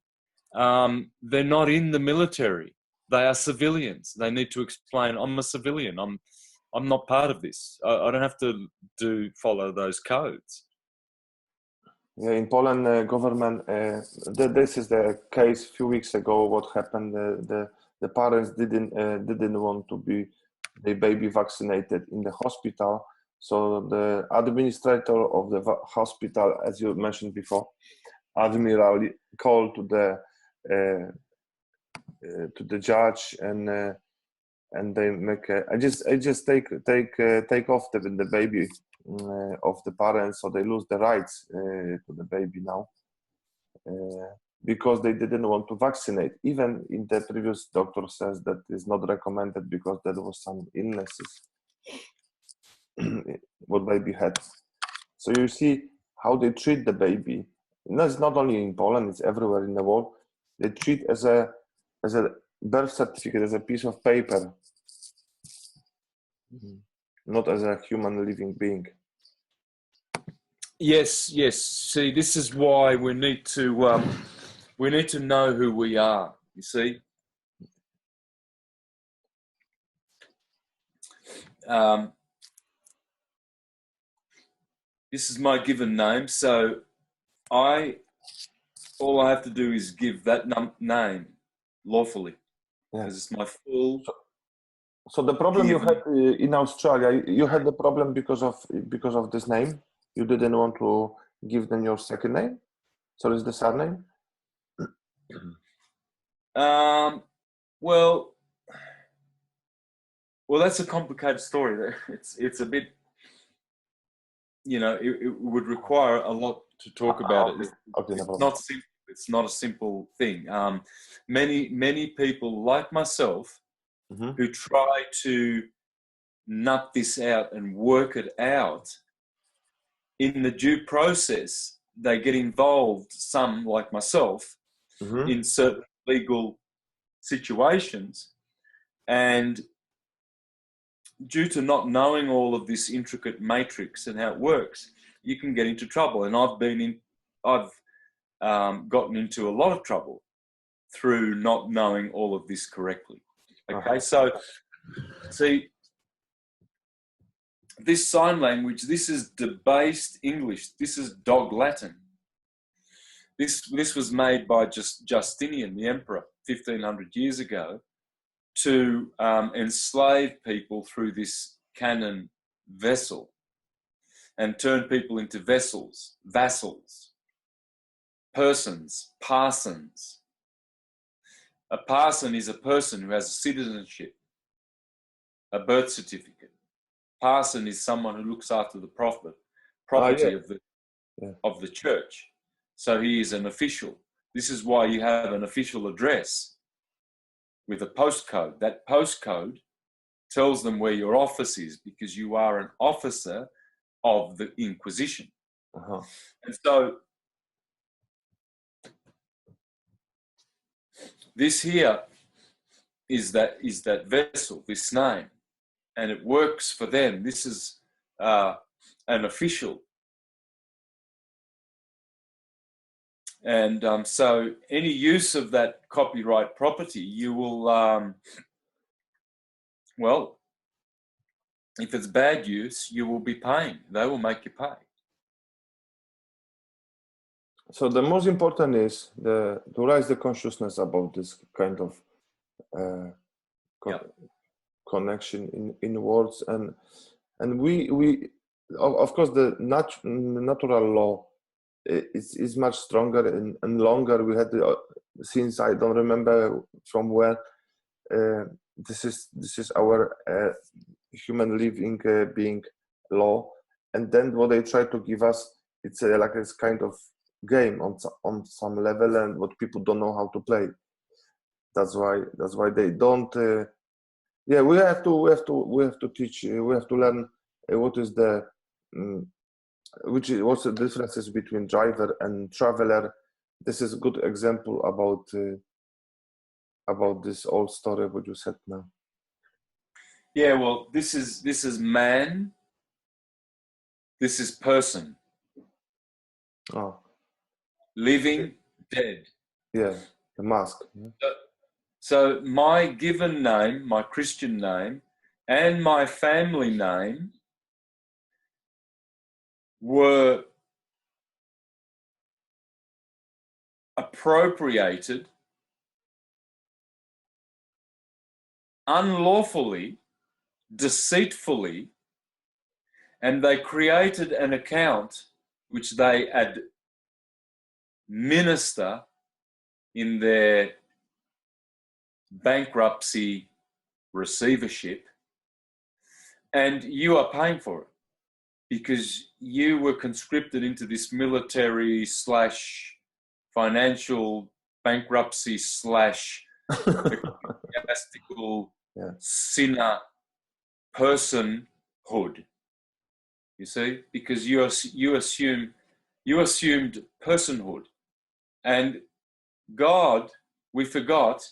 They're not in the military. They are civilians. They need to explain, I'm a civilian. I'm not part of this. I don't have to follow those codes. Yeah, in Poland, government. This is the case. A few weeks ago, what happened? The parents didn't want to be the baby vaccinated in the hospital. So the administrator of the hospital, as you mentioned before, admiral, called to the judge, and they make. I just take off the baby of the parents, so they lose the rights to the baby now. Because they didn't want to vaccinate. Even in the previous doctor says that is not recommended because there was some illnesses what baby had. So you see how they treat the baby. No, it's not only in Poland, it's everywhere in the world. They treat as a birth certificate, as a piece of paper, not as a human living being. Yes, yes. See, this is why we need to know who we are. You see, this is my given name. So all I have to do is give that name lawfully, because it's my full. So the problem you had in Australia, you had the problem because of this name. You didn't want to give them your second name, so it's the surname. Well, that's a complicated story. It's a bit, it would require a lot to talk about it. It's not simple. It's not a simple thing. Many people like myself who try to nut this out and work it out. In the due process, they get involved, some like myself, in certain legal situations, and due to not knowing all of this intricate matrix and how it works, you can get into trouble. And I've gotten into a lot of trouble through not knowing all of this correctly. Okay, so see, this sign language, this is debased English. This is dog Latin. This was made by Justinian, the emperor, 1500 years ago, to enslave people through this canon vessel and turn people into vassals, persons, parsons. A parson is a person who has a citizenship, a birth certificate. Parson is someone who looks after the property of the church. So he is an official. This is why you have an official address with a postcode. That postcode tells them where your office is, because you are an officer of the Inquisition. And so this here is that vessel, this name, and it works for them. This is an official. And so any use of that copyright property, you will, if it's bad use, you will be paying. They will make you pay. So the most important is to raise the consciousness about this kind of connection in words, and we of course the natural law is much stronger and longer. We had since I don't remember from where this is our human living being law, and then what they try to give us, it's like this kind of game on some level, and what people don't know how to play. That's why they don't. We have to teach. We have to learn what's the differences between driver and traveler. This is a good example about this old story what you said now. Yeah, well, this is man. This is person. Oh. Living, dead. Yeah, the mask. So my given name, my Christian name, and my family name were appropriated unlawfully, deceitfully, and they created an account which they administer in their bankruptcy receivership, and you are paying for it because you were conscripted into this military / financial bankruptcy / ecclesiastical sinner personhood. You see, because you assumed personhood, and God, we forgot,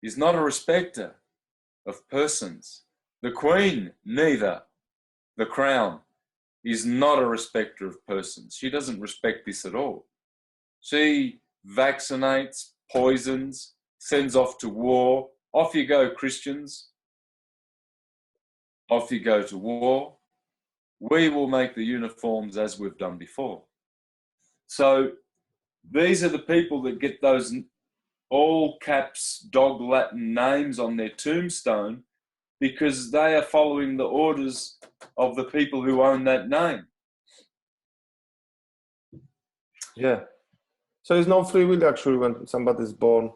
is not a respecter of persons. The Queen, neither. The Crown is not a respecter of persons. She doesn't respect this at all. She vaccinates, poisons, sends off to war. Off you go, Christians. Off you go to war. We will make the uniforms as we've done before. So these are the people that get those all caps dog Latin names on their tombstone because they are following the orders of the people who own that name. Yeah. So it's no free will actually when somebody is born.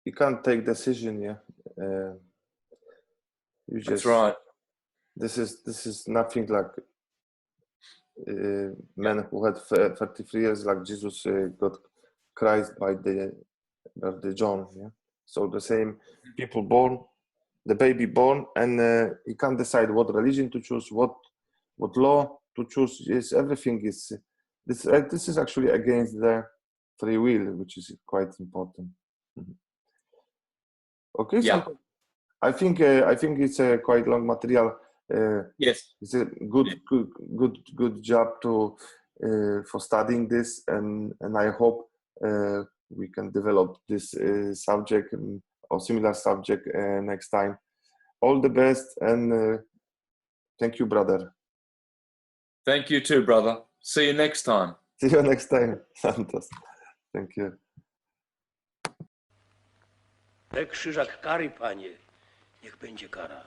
You can't take decision. Yeah. You just. That's right. This is nothing like men who had 33 years, like Jesus got Christ by the John. Yeah. So the same people born, the baby born, and he can't decide what religion to choose, what law to choose. Yes, everything is this is actually against their free will, which is quite important. Okay, Yeah. so I think it's a quite long material. Yes. It's a good job to for studying this, and I hope we can develop this subject or similar subject next time. All the best, and thank you, brother. Thank you too, brother. See you next time. See you next time, Santos. Thank you. Te krzyżak kary, panie, niech będzie kara.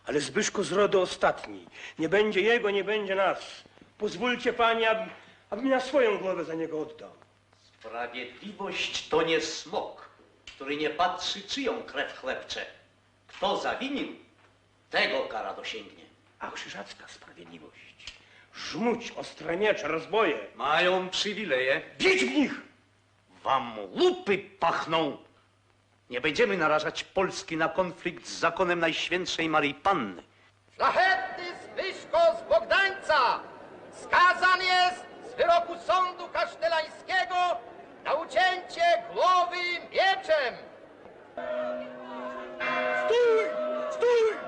Ale Zbyszko z rodu ostatni. Nie będzie jego, nie będzie nas. Pozwólcie, panie, abym ja swoją głowę za niego oddał. Sprawiedliwość to nie smok, który nie patrzy, czyją krew chlebcze. Kto zawinił, tego kara dosięgnie. A krzyżacka sprawiedliwość. Żmuć, ostre miecze, rozboje. Mają przywileje. Bić w nich! Wam łupy pachną. Nie będziemy narażać Polski na konflikt z zakonem Najświętszej Maryi Panny. Szlachetny Zbyszko z Bogdańca skazany jest z wyroku sądu kasztelańskiego na ucięcie głowy mieczem. Stój! Stój!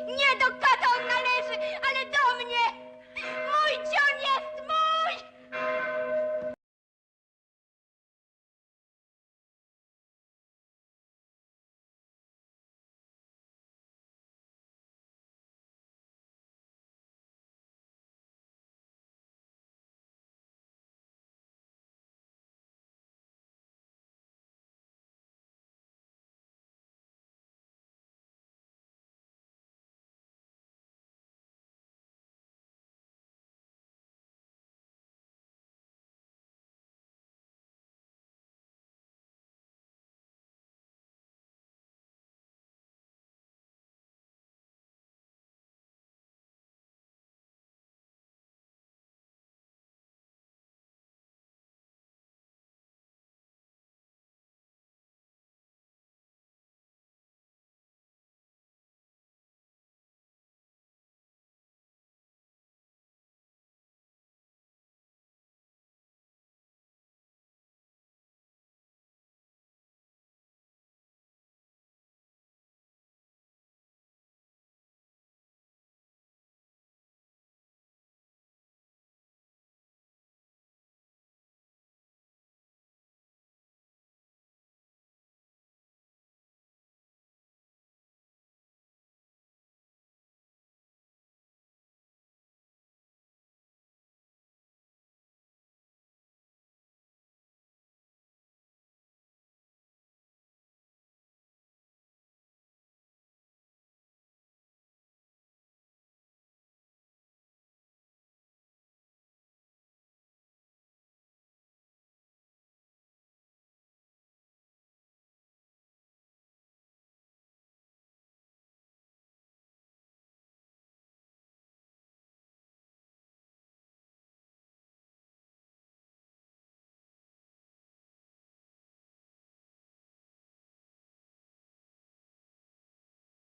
Nie do kata on należy, ale do mnie! Mój cion jest mój!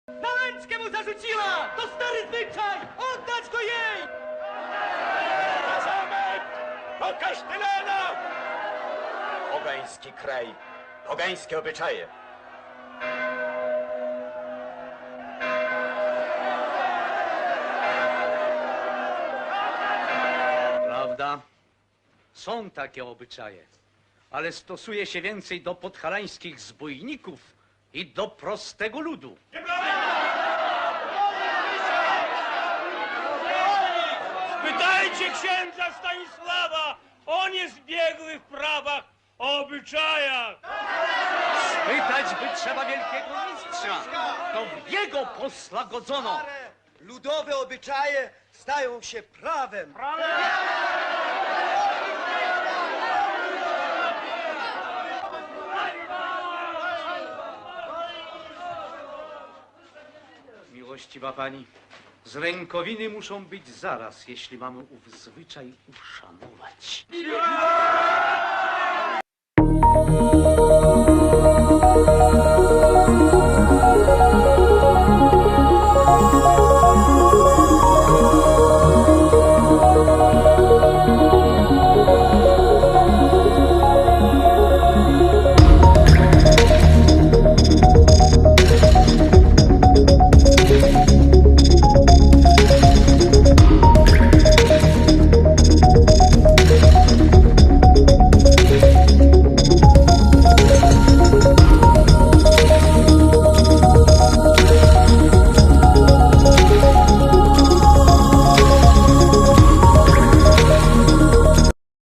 Na ręczkę mu zarzuciła! To stary zwyczaj! Oddać go jej! Zamek do kasztelana! Pogański kraj, pogańskie obyczaje. Prawda? Są takie obyczaje, ale stosuje się więcej do podhalańskich zbójników i do prostego ludu. Pytajcie księdza Stanisława! On jest biegły w prawach o obyczajach! Spytać by trzeba wielkiego mistrza, to w jego posla godzono. Ludowe obyczaje stają się prawem. Miłościwa pani, z rękowiny muszą być zaraz, jeśli mamy ów zwyczaj uszanować.